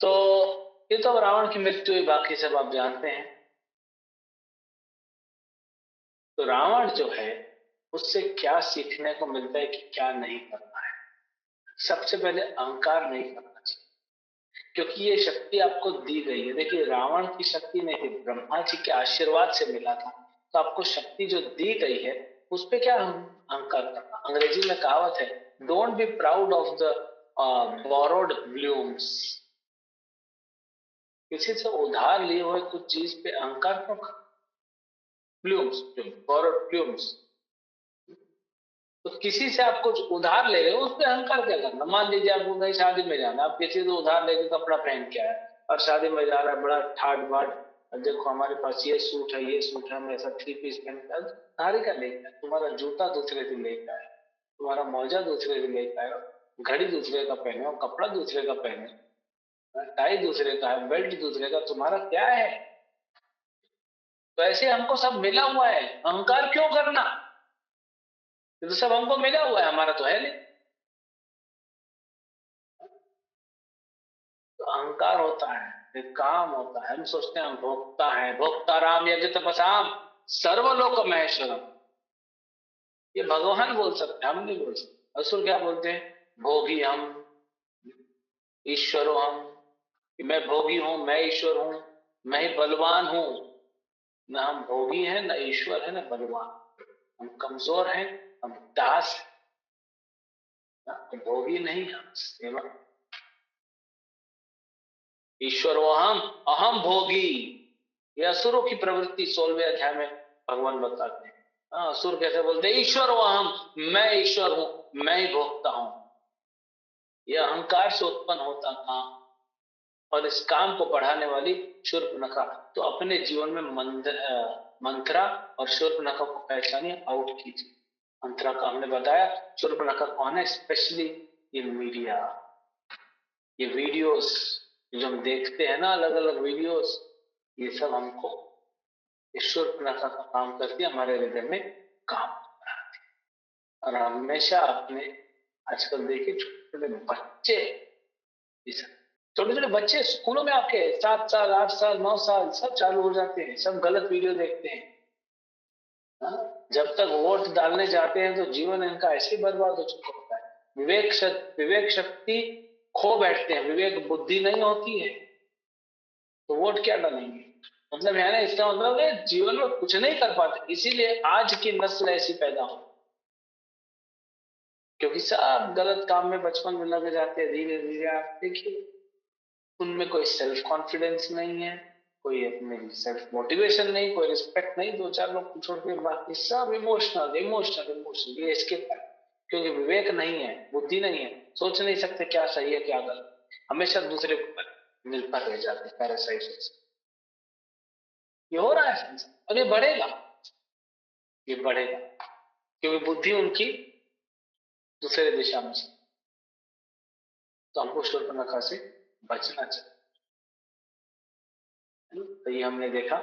तो ये तो रावण की मृत्यु हुई, बाकी सब आप जानते हैं। तो रावण जो है उससे क्या सीखने को मिलता है कि क्या नहीं करना है। सबसे पहले अहंकार नहीं करना चाहिए, क्योंकि ये शक्ति आपको दी गई है। देखिए रावण की शक्ति नहीं थी, ब्रह्मा जी के आशीर्वाद से मिला था। तो आपको शक्ति जो दी गई है उस पे क्या अहंकार करना। अंग्रेजी में कहावत है, don't be proud of the borrowed blooms. किसी से उधार लिए हुए कुछ चीज पे अहंकार क्यों करना। ब्लूम्स, बोरोड ब्लूम्स, तो किसी से आप कुछ उधार ले रहे हो उस पर अहंकार क्या करना। मान लीजिए आपको कहीं शादी में जाना, आप किसी से उधार लेके कपड़ा पहन के आए और शादी में जा रहा है बड़ा ठाट बाट, देखो हमारे पास ये सूट है, ये सूट है, हम ऐसा 3 पीस पहन के उधारी का लेके आए। तुम्हारा जूता दूसरे से लेके आए, तुम्हारा मौजा दूसरे से लेके आए, घड़ी दूसरे का पहने हो, कपड़ा दूसरे का पहने, टाई दूसरे का है, बेल्ट दूसरे का, तुम्हारा क्या है। तो ऐसे हमको सब मिला हुआ है, अहंकार क्यों करना। ये तो सब हमको मिला हुआ है, हमारा तो है नहीं। तो अहंकार होता है, एक काम होता है, हम सोचते हैं हम भोक्ता है, भोक्ता राम यज्ञ तपसाम सर्वलोक महेश्वरम। ये भगवान बोल सकते हैं, हम नहीं बोल सकते। असुर क्या बोलते हैं, भोगी हम, ईश्वरो हम, कि मैं भोगी हूं, मैं ईश्वर हूं, मैं ही बलवान हूं। न हम भोगी हैं, न ईश्वर है, न बलवान। हम कमजोर हैं, हम दास हैं, तो भोगी नहीं, हम सेवा। ईश्वर अहम, अहम भोगी, ये असुरों की प्रवृत्ति 16वें अध्याय में भगवान बताते हैं। असुर कैसे बोलते हैं, ईश्वर अहम, मैं ईश्वर हूं, मैं ही भोगता हूं। यह अहंकार से उत्पन्न होता काम, और इस काम को बढ़ाने वाली शूर्पणखा। तो अपने जीवन में मंत्रा और शूर्पणखा को पहचानिए, आउट कीजिए। मंत्रा का हमने बताया, शूर्पणखा कौन है, स्पेशली इन मीडिया। ये वीडियोस जो हम देखते हैं ना, अलग अलग वीडियोस, ये सब हमको ईश्वर का काम करती है, हमारे हृदय में काम कराती है। और हमेशा अपने, आजकल देखिए छोटे छोटे बच्चे, छोटे छोटे बच्चे स्कूलों में आपके 7 साल 8 साल 9 साल सब चालू हो जाते हैं, सब गलत वीडियो देखते हैं। जब तक वोट डालने जाते हैं तो जीवन इनका ऐसे ही बर्बाद हो चुका होता है। विवेक शक्ति खो बैठते हैं, विवेक बुद्धि नहीं होती है, तो वोट क्या डालेंगे। मतलब है ना, इसका मतलब है जीवन में कुछ नहीं कर पाते, इसीलिए आज की नस्ल ऐसी पैदा हो, क्योंकि सब गलत काम में बचपन में लग जाते हैं। धीरे धीरे आप देखिए उनमें कोई सेल्फ कॉन्फिडेंस नहीं है, कोई अपने सेल्फ मोटिवेशन नहीं, कोई रिस्पेक्ट नहीं, 2 4 लोग को छोड़ के बाकी सब इमोशनल इमोशनल इमोशनल, ये इसके कारण। क्योंकि विवेक नहीं है, बुद्धि नहीं है, सोच नहीं सकते क्या सही है क्या गलत, हमेशा दूसरे पर निर्भर रह जाते हैं पैरासाइट। ये हो रहा है और ये बढ़ेगा, ये बढ़ेगा, क्योंकि बुद्धि उनकी दूसरे दिशा में। तो हमको शूर्पणखा से बचना चाहिए। तो ये हमने देखा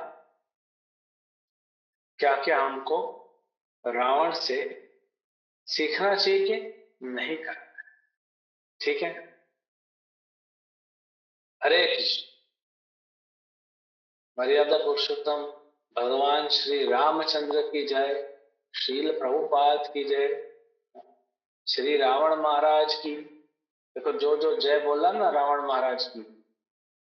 क्या क्या हमको रावण से सीखना चाहिए कि नहीं करना। ठीक है, हरे कृष्ण। मर्यादा पुरुषोत्तम भगवान श्री रामचंद्र की जय, श्रील प्रभुपाद की जय, श्री रावण महाराज की। देखो जो जो जय बोला ना रावण महाराज की,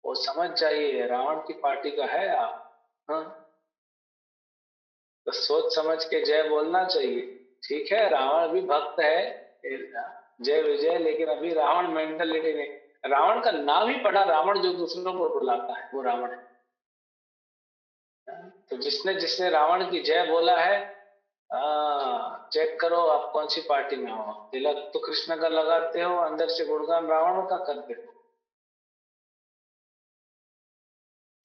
वो समझ जाइए रावण की पार्टी का है आप। हाँ, तो सोच समझ के जय बोलना चाहिए। ठीक है, रावण भी भक्त है, जय विजय, लेकिन अभी रावण मेंटलिटी नहीं। रावण का नाम ही पड़ा रावण, जो दूसरों को बुलाता है वो रावण है। तो जिसने जिसने रावण की जय बोला है, चेक करो आप कौन सी पार्टी में हो। तिलक तो कृष्ण का लगाते हो, अंदर से गुणगान रावण का करते हो।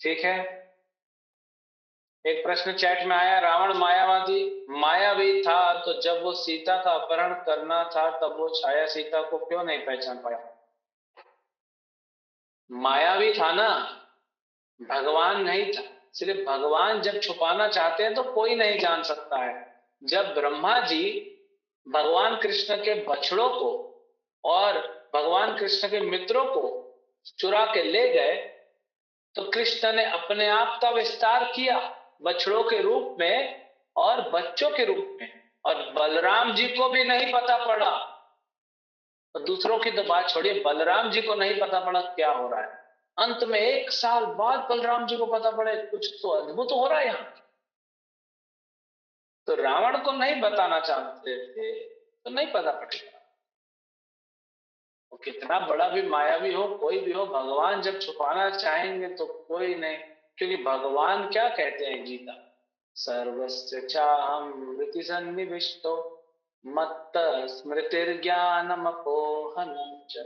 ठीक है, एक प्रश्न चैट में आया, रावण मायावादी मायावी था तो जब वो सीता का अपहरण करना था तब वो छाया सीता को क्यों नहीं पहचान पाया? मायावी था ना, भगवान नहीं था। सिर्फ भगवान जब छुपाना चाहते हैं तो कोई नहीं जान सकता है। जब ब्रह्मा जी भगवान कृष्ण के बछड़ों को और भगवान कृष्ण के मित्रों को चुरा के ले गए, तो कृष्ण ने अपने आप का विस्तार किया बछड़ों के रूप में और बच्चों के रूप में, और बलराम जी को भी नहीं पता पड़ा। तो दूसरों की तो बात छोड़िए, बलराम जी को नहीं पता पड़ा क्या हो रहा है। अंत में 1 साल बाद बलराम जी को पता पड़े कुछ तो अद्भुत हो रहा है यहाँ। तो रावण को नहीं बताना चाहते थे तो नहीं पता पड़ेगा। वो कितना बड़ा भी मायावी हो, कोई भी हो, भगवान जब छुपाना चाहेंगे तो कोई नहीं। क्योंकि भगवान क्या कहते हैं गीता, सर्वस्य चाहम मृति सन्निविष्टो मत्त स्मृतिर्ज्ञानम अपोहनम च।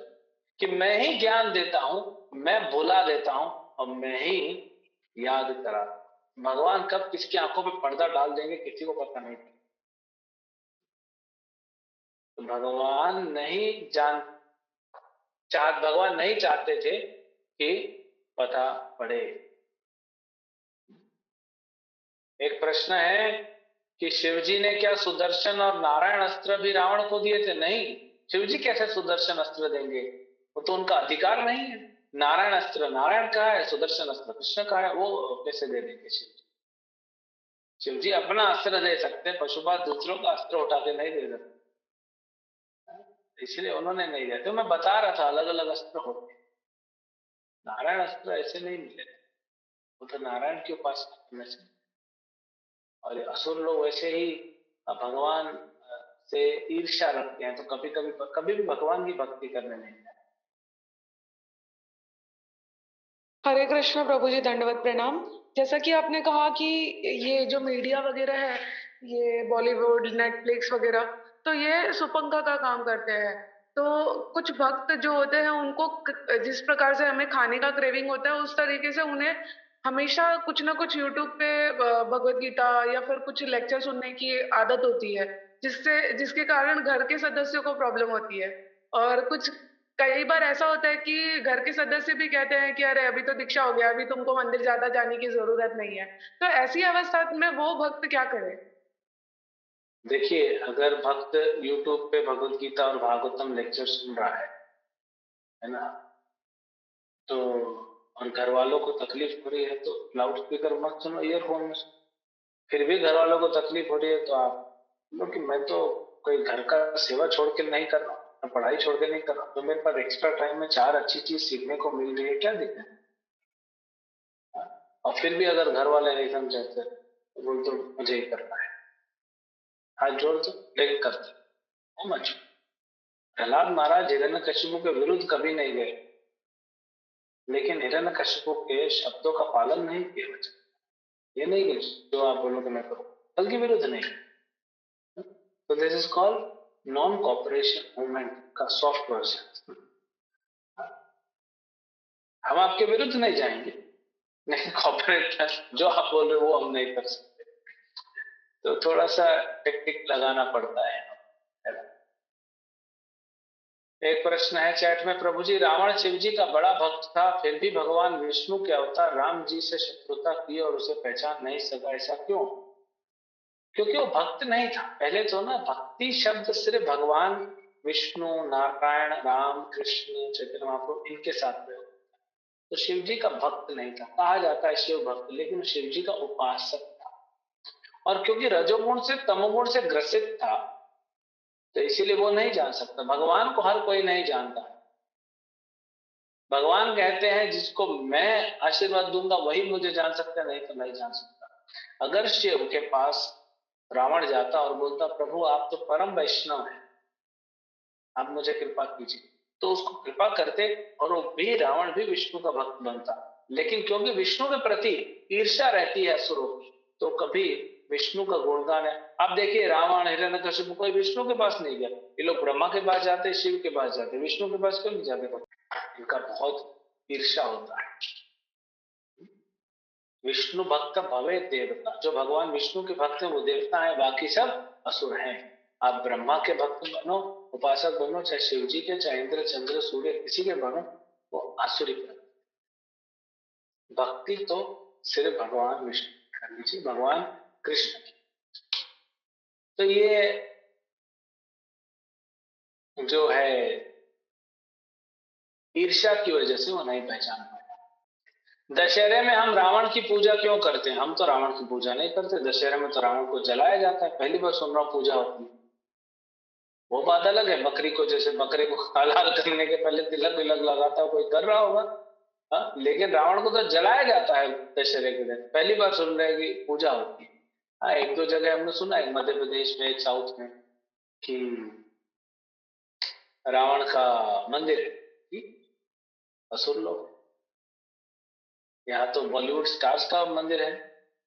कि मैं ही ज्ञान देता हूं, मैं भुला देता हूं और मैं ही याद करा। भगवान कब किसकी आंखों पे पर्दा डाल देंगे किसी को पता नहीं। तो भगवान नहीं चाहते थे कि पता पड़े। एक प्रश्न है कि शिवजी ने क्या सुदर्शन और नारायण अस्त्र भी रावण को दिए थे? नहीं, शिवजी कैसे सुदर्शन अस्त्र देंगे, वो तो उनका अधिकार नहीं है। नारायण अस्त्र नारायण का है, सुदर्शन अस्त्र कृष्ण का है, वो कैसे दे देंगे शिवजी? शिवजी अपना अस्त्र दे सकते, पशुपात दूसरों का अस्त्र उठा के नहीं दे सकते, इसलिए उन्होंने नहीं दिया। तो मैं बता रहा था अलग अलग अस्त्र होते, नारायण अस्त्र ऐसे नहीं मिले, वो तो नारायण की उपासना करने से। और ये असुर लोग वैसे ही भगवान से ईर्ष्या रखते हैं, तो कभी भी भगवान की भक्ति करने नहीं जाते। हरे कृष्ण प्रभु जी, दंडवत प्रणाम। जैसा कि आपने कहा कि ये जो मीडिया वगैरह है, ये बॉलीवुड, नेटफ्लिक्स वगैरह, तो ये सुपंखा का काम करते हैं। तो कुछ भक्त जो होते हैं उनको जिस प्रकार से हमें खाने का क्रेविंग होता है, उस तरीके से उन्हें हमेशा कुछ ना कुछ यूट्यूब पे भगवत गीता या फिर कुछ लेक्चर सुनने की आदत होती है, जिसके कारण घर के सदस्यों को प्रॉब्लम होती है। और कुछ कई बार ऐसा होता है कि घर के सदस्य भी कहते हैं कि अरे अभी तो दीक्षा हो गया, अभी तुमको मंदिर ज़्यादा जाने की ज़रूरत नहीं है। तो ऐसी अवस्था में वो भक्त क्या करे? देखिए, अगर भक्त यूट्यूब पे भगवत गीता और भागवतम लेक्चर सुन रहा है ना, तो और घर वालों को तकलीफ हो रही है तो लाउड स्पीकर मत सुनो, ईयरफोन में सुनो। फिर भी घर वालों को तकलीफ हो रही है तो आप बोलो कि मैं तो कोई घर का सेवा छोड़ के नहीं कर रहा हूँ, मैं पढ़ाई छोड़ के नहीं कर रहा हूँ, तो मेरे पास एक्स्ट्रा टाइम में 4 अच्छी चीज सीखने को मिल रही है, क्या दिक्कत है? और फिर भी अगर घर वाले नहीं समझाते तो बोल तो मुझे ही करना है, हाथ जोड़ दो, लेकिन करते वो मत छोड़ो। प्रहलाद महाराज हिरण्यकशिपु के विरुद्ध कभी नहीं गए, लेकिन हिरण्यकशिपु के शब्दों का पालन नहीं किया बच्चा। ये नहीं कि जो आप बोलो कि मैं करूँ, बल्कि विरुद्ध नहीं। तो this is called non cooperation movement का सॉफ्ट वर्जन। हम आपके विरुद्ध नहीं जाएंगे, लेकिन कॉपरेट जो आप बोल रहे हो वो हम नहीं कर सकते। तो थोड़ा सा टेक्निक लगाना पड़ता है ना? एक प्रश्न है चैट में, प्रभु जी रावण शिव जी का बड़ा भक्त था, फिर भी भगवान विष्णु के अवतार राम जी से शत्रुता की और उसे पहचान नहीं सका, ऐसा क्यों? क्योंकि वो भक्त नहीं था। पहले तो ना, भक्ति शब्द सिर्फ भगवान विष्णु, नारायण, राम, कृष्ण, चैतन्य महाप्रभु इनके साथ में, तो शिव जी का भक्त नहीं था। कहा जाता है शिव भक्त, लेकिन शिव जी का उपासक था। और क्योंकि रजोगुण से तमोगुण से ग्रसित था, तो इसीलिए वो नहीं जान सकता। भगवान को हर कोई नहीं जानता। भगवान कहते हैं जिसको मैं आशीर्वाद दूंगा वही मुझे जान सकता, नहीं तो नहीं जान सकता। अगर शिव के पास रावण जाता और बोलता, प्रभु आप तो परम वैष्णव हैं, आप मुझे कृपा कीजिए, तो उसको कृपा करते और वो भी, रावण भी विष्णु का भक्त बनता। लेकिन क्योंकि विष्णु के प्रति ईर्ष्या रहती है असुरों की, तो कभी विष्णु का गुणगान है। आप देखिए रावण, हिरण्यकशिपु, कोई विष्णु के पास नहीं गया। ये लोग ब्रह्मा के पास जाते, शिव के पास जाते, विष्णु के पास क्यों नहीं जाते? इनका बहुत ईर्ष्या होता है। विष्णु भक्त भवे देवता, जो भगवान विष्णु के भक्त हैं वो देवता है, बाकी सब असुर हैं। आप ब्रह्मा के भक्त बनो, उपासक बनो, चाहे शिव जी के, चाहे इंद्र, चंद्र, सूर्य, किसी के बनो, वो आसुरी भक्ति तो सिर्फ भगवान विष्णु कर लीजिए, भगवान कृष्ण की। तो ये जो है ईर्ष्या की वजह से वो नहीं पहचान पाया। दशहरे में हम रावण की पूजा क्यों करते हैं? हम तो रावण की पूजा नहीं करते। दशहरे में तो रावण को जलाया जाता है। पहली बार सुन रहा हूं पूजा होती है। वो बात अलग है, बकरी को, जैसे बकरे को हलाल करने के पहले तिलक विलक लगाता है, कोई कर रहा होगा। हाँ, लेकिन रावण को तो जलाया जाता है दशहरे के दिन। पहली बार सुन रहे हैं कि पूजा होती है। हाँ, एक दो जगह हमने सुना है, मध्य प्रदेश में, एक साउथ में, कि रावण का मंदिर है कि असुर लोग। यहाँ तो बॉलीवुड स्टार्स का मंदिर है।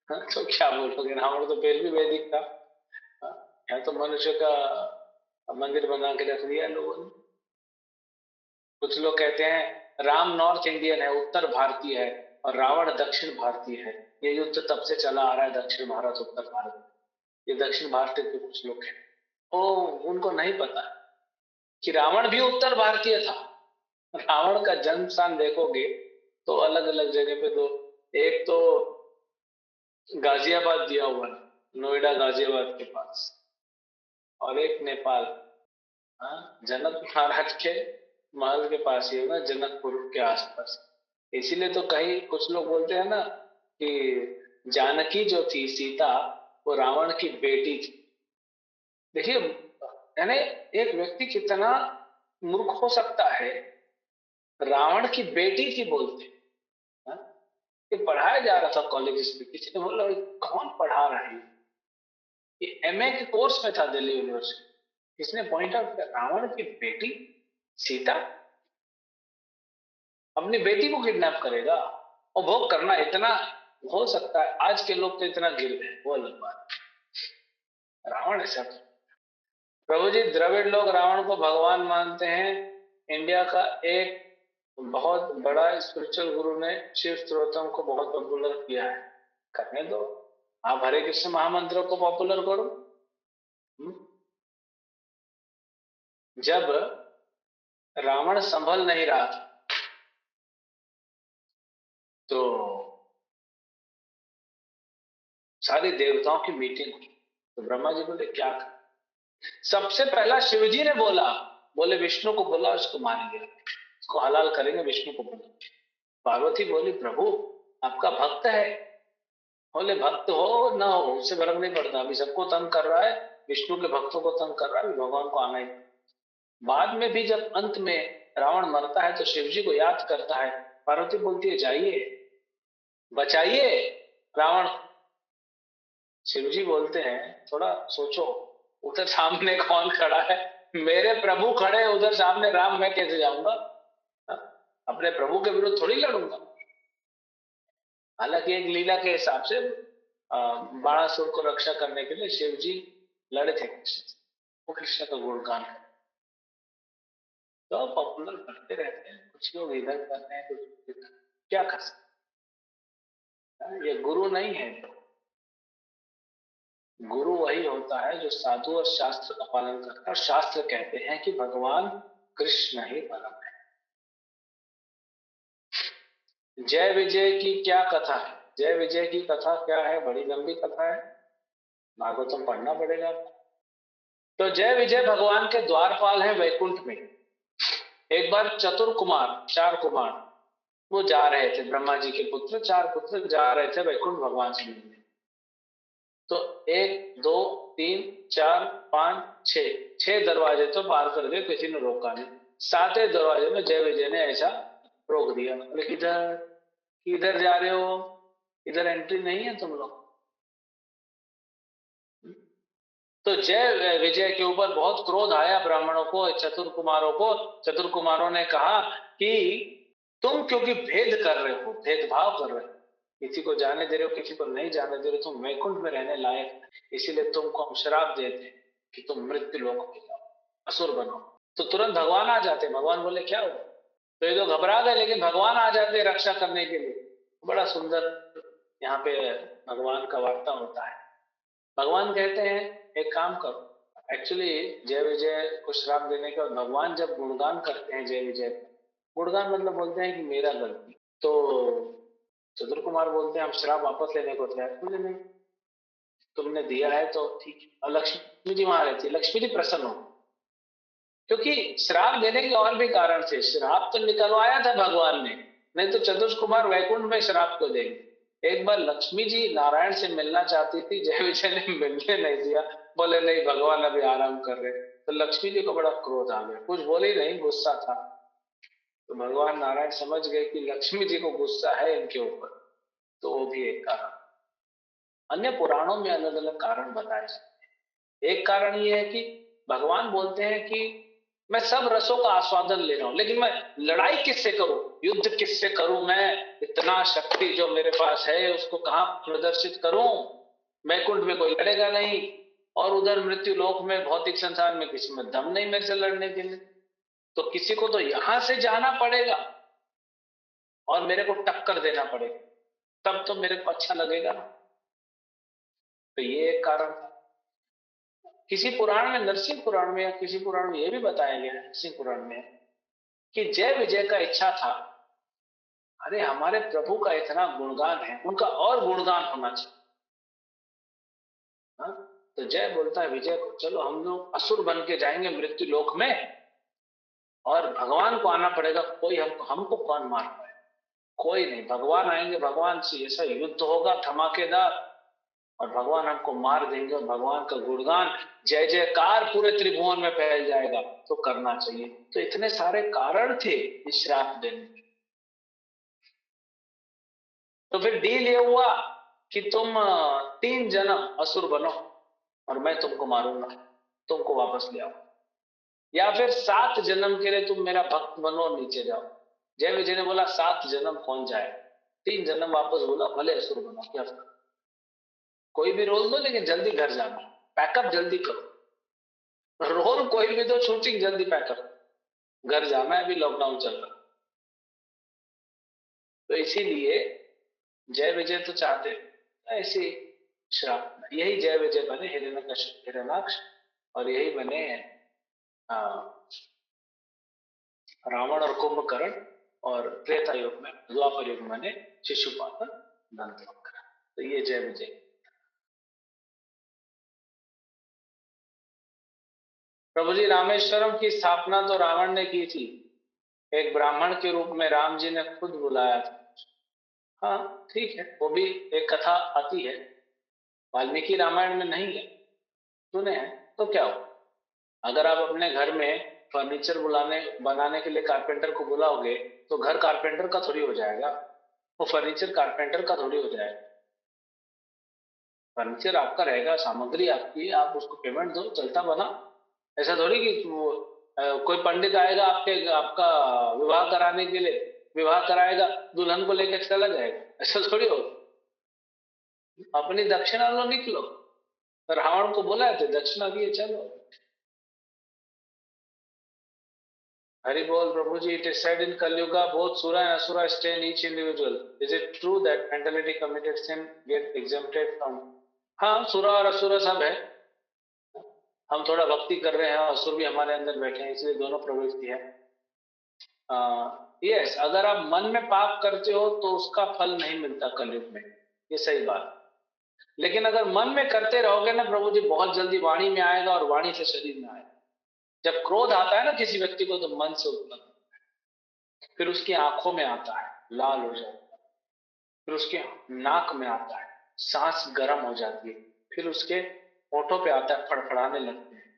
हाँ, तो क्या बोलोगे, रावण तो फिर भी वैदिक था। हाँ, यहाँ तो मनुष्य का मंदिर बना के रख दिया लोगों ने। कुछ लोग कहते हैं राम नॉर्थ इंडियन है, उत्तर भारतीय है, और रावण दक्षिण भारतीय है। ये युद्ध तब से चला आ रहा है, दक्षिण भारत उत्तर भारत। ये दक्षिण भारतीय के कुछ लोग हैं, ओ उनको नहीं पता कि रावण भी उत्तर भारतीय था। रावण का जन्म स्थान देखोगे तो अलग अलग जगह पे, दो, एक तो गाजियाबाद दिया हुआ है, नोएडा गाजियाबाद के पास, और एक नेपाल। हाँ, जनक महाराज के महल के पास ही है ना, जनकपुर के आसपास। इसीलिए तो कहीं कुछ लोग बोलते हैं ना कि जानकी जो थी सीता, वो रावण की बेटी थी। देखिए, यानी एक व्यक्ति कितना मूर्ख हो सकता है, रावण की बेटी थी बोलते। हाँ? ये पढ़ाया जा रहा था कॉलेजेस में, किसी ने बोला कौन पढ़ा रहा है, ये एमए के कोर्स में था दिल्ली यूनिवर्सिटी। किसने पॉइंट आउट किया, रावण की बेटी सीता अपनी बेटी को किडनैप करेगा? और वो करना इतना हो सकता है, आज के लोग तो इतना गिर गए, वो अलग बात। रावण ऐसा था। प्रभु जी, द्रविड़ लोग रावण को भगवान मानते हैं। इंडिया का एक बहुत बड़ा स्पिरिचुअल गुरु ने शिव स्तोत्रम को बहुत पॉपुलर किया है। करने दो, आप हरे कृष्ण महामंत्र को पॉपुलर करो। जब रावण संभल नहीं रहा था, तो सारे देवताओं की मीटिंग हुई, तो ब्रह्मा जी बोले क्या कर? सबसे पहला शिवजी ने बोला, बोले विष्णु को बोला, उसको मारेंगे, उसको हलाल करेंगे, विष्णु को बोला। पार्वती बोली प्रभु आपका भक्त है। बोले भक्त हो ना हो उससे फर्क नहीं पड़ता, अभी सबको तंग कर रहा है, विष्णु के भक्तों को तंग कर रहा है, भगवान को आना ही। बाद में भी जब अंत में रावण मरता है तो शिव जी को याद करता है। पार्वती बोलती है जाइए बचाइए रावण। शिव जी बोलते हैं थोड़ा सोचो, उधर सामने कौन खड़ा है? मेरे प्रभु खड़े उधर सामने, राम, मैं कैसे जाऊंगा? हाँ? अपने प्रभु के विरुद्ध थोड़ी लड़ूंगा। हालांकि एक लीला के हिसाब से बाणासुर को रक्षा करने के लिए शिव जी लड़े थे कृष्ण से। वो कृष्ण का गुणगान करते, तो पॉपुलर करते रहते हैं, कुछ लोग इधर करते हैं, कुछ इधर, क्या कर सकते हैं, ये गुरु नहीं है। गुरु वही होता है जो साधु और शास्त्र का पालन करता है, और शास्त्र कहते हैं कि भगवान कृष्ण ही परम है। जय विजय की क्या कथा है? जय विजय की कथा क्या है? बड़ी लंबी कथा है, भागवतम पढ़ना पड़ेगा। तो जय विजय भगवान के द्वारपाल हैं वैकुंठ में। एक बार चतुर कुमार, 4 कुमार, वो जा रहे थे, ब्रह्मा जी के पुत्र 4 पुत्र जा रहे थे वैकुंठ भगवान से मिलने। तो 1 2 3 4 5 6, 6 दरवाजे तो पार कर गए, किसी ने रोका नहीं। 7वें दरवाजे में जय विजय ने ऐसा रोक दिया, बोले किधर किधर जा रहे हो, इधर एंट्री नहीं है तुम लोग। तो जय विजय के ऊपर बहुत क्रोध आया ब्राह्मणों को, चतुर कुमारों को। चतुर कुमारों ने कहा कि तुम क्योंकि भेद कर रहे हो, भेदभाव कर रहे हो, किसी को जाने दे रहे हो, किसी को नहीं जाने दे रहे हो, तुम वैकुंठ में रहने लायक, इसीलिए तुमको हम श्राप देते हैं कि तुम मृत्यु लोक में जाओ, असुर बनो। तो तुरंत भगवान आ जाते, भगवान बोले क्या हुआ? तो ये तो घबरा गए, लेकिन भगवान आ जाते रक्षा करने के लिए। बड़ा सुंदर यहाँ पे भगवान का वार्ता होता है। भगवान कहते हैं एक काम करो, एक्चुअली जय विजय को श्राप देने के बाद भगवान जब गुणगान करते हैं जय विजय का, गुणगान मतलब बोलते हैं कि मेरा गलती, तो चतुर कुमार बोलते हैं हम श्राप वापस लेने को तैयार। बोले नहीं, तुमने दिया है तो ठीक है। और लक्ष्मी जी वहां रहती है, लक्ष्मी जी प्रसन्न हो, क्योंकि श्राप देने के और भी कारण थे। श्राप तो निकलवाया था भगवान ने, नहीं तो चतुर कुमार वैकुंठ में श्राप को देंगे। एक बार लक्ष्मी जी नारायण से मिलना चाहती थी, जय विजय ने मिलने नहीं दिया, बोले नहीं भगवान अभी आराम कर रहे। तो लक्ष्मी जी को बड़ा क्रोध आ गया, कुछ बोले ही नहीं, गुस्सा था। तो भगवान नारायण समझ गए कि लक्ष्मी जी को गुस्सा है इनके ऊपर, तो वो भी एक कारण। अन्य पुराणों में अलग अलग कारण बताए जाते हैं। एक कारण ये है कि भगवान बोलते हैं कि मैं सब रसों का आस्वादन ले रहा हूं, लेकिन मैं लड़ाई किससे करूं, युद्ध किससे करूं, मैं इतना शक्ति जो मेरे पास है उसको कहां प्रदर्शित करूं? वैकुंठ में कोई लड़ेगा नहीं, और उधर मृत्यु लोक में भौतिक संसार में किसी में दम नहीं मेरे से लड़ने के लिए, तो किसी को तो यहां से जाना पड़ेगा और मेरे को टक्कर देना पड़ेगा, तब तो मेरे को अच्छा लगेगा ना। तो ये एक कारण था। किसी पुराण में, नरसिंह पुराण में या किसी पुराण में ये भी बताया गया है, नरसिंह पुराण में, कि जय विजय का इच्छा था, अरे हमारे प्रभु का इतना गुणगान है, उनका और गुणगान होना चाहिए। हाँ? तो जय बोलता है विजय को, चलो हम लोग असुर बन के जाएंगे मृत्यु लोक में, और भगवान को आना पड़ेगा, कोई हमको हमको कौन मार पाए, कोई नहीं, भगवान आएंगे, भगवान से ऐसा युद्ध होगा धमाकेदार, और भगवान हमको मार देंगे, और भगवान का गुणगान जय जयकार पूरे त्रिभुवन में फैल जाएगा, तो करना चाहिए। तो इतने सारे कारण थे इस श्राप देने के। तो फिर डील ये हुआ कि तुम 3 जन्म असुर बनो और मैं तुमको मारूंगा, तुमको वापस ले आओ, या फिर 7 जन्म के लिए तुम मेरा भक्त बनो और नीचे जाओ। जय विजय ने बोला 7 जन्म कौन जाए, 3 जन्म वापस बोला, भले असुर बनो, क्या फर्क, कोई भी रोल दो लेकिन जल्दी घर जाना, पैकअप जल्दी करो, रोल कोई भी दो, शूटिंग जल्दी पैकअप, घर जाना है, अभी लॉकडाउन चल रहा। तो इसीलिए जय विजय तो चाहते ऐसे श्राप, यही जय विजय बने हिरण्यकश्यप हिरण्याक्ष, और यही बने आ, रावण और कुंभकर्ण, और त्रेता युग में, द्वापर युग में बने शिशुपाल और दंतवक्र। तो ये जय विजय। प्रभु जी रामेश्वरम की स्थापना तो रावण ने की थी, एक ब्राह्मण के रूप में राम जी ने खुद बुलाया था। हाँ ठीक है, वो भी एक कथा आती है, वाल्मीकि रामायण में नहीं है, सुने हैं, तो क्या हो, अगर आप अपने घर में फर्नीचर बुलाने बनाने के लिए कारपेंटर को बुलाओगे, तो घर कारपेंटर का थोड़ी हो जाएगा, वो फर्नीचर कारपेंटर का थोड़ी हो जाएगा। फर्नीचर आपका रहेगा, सामग्री आपकी है, आप उसको पेमेंट दो, चलता बना। ऐसा थोड़ी कि वो कोई पंडित आएगा आपके आपका विवाह कराने के लिए, विवाह कराएगा, दुल्हन को लेकर चला जाएगा, ऐसा थोड़ी होगा। अपनी दक्षिणा लो, निकलो। रावण को बोला थे दक्षिणा दिए चलो। हरि बोल प्रभु जी. It is said in Kali Yuga both Sura and Asura stay in each individual. Is it true that mentality committed sin get exempted from? हाँ, सुरा और असुर सब है. हम थोड़ा भक्ति कर रहे हैं, असुर भी हमारे अंदर बैठे हैं, इसलिए दोनों प्रवृत्ति है. यस, अगर आप मन में पाप करते हो तो उसका फल नहीं मिलता कलयुग में, ये सही बात. लेकिन अगर मन में करते रहोगे ना प्रभु जी, बहुत जल्दी वाणी में आएगा और वाणी से शरीर में आएगा. जब क्रोध आता है ना किसी व्यक्ति को, तो मन से उत्पन्न, फिर उसकी आंखों में आता है, लाल हो जाता है, फिर उसके नाक में आता है, सांस गर्म हो जाती है, फिर उसके होठों पे आता है, फड़फड़ाने लगते हैं,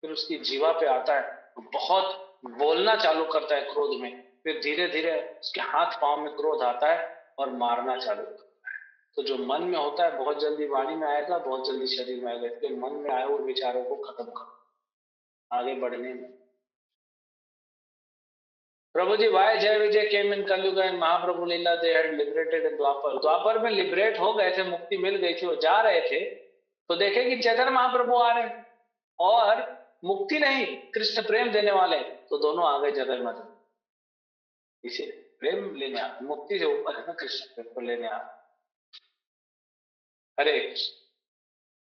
फिर उसकी जीवा पे आता है, बहुत बोलना चालू करता है क्रोध में, फिर धीरे धीरे उसके हाथ पांव में क्रोध आता है और मारना चालू करता है. तो जो मन में होता है बहुत जल्दी वाणी में आएगा, बहुत जल्दी शरीर में आएगा. इसलिए मन में आए हुए विचारों को खत्म करो आगे बढ़ने में. प्रभु जी, वाई जय विजय came in Kaliyuga and Mahaprabhu lila they had liberated in Dwapara. Dwapara में लिबरेट हो गए थे, मुक्ति मिल गई थी, वो जा रहे थे तो देखे कि चैतन्य महाप्रभु आ रहे हैं और मुक्ति नहीं, कृष्ण प्रेम देने वाले, तो दोनों आ गए जगत में. इसे प्रेम लेने आ, मुक्ति से ऊपर है ना, कृष्ण प्रेम को लेने आ. हरे कृष्ण.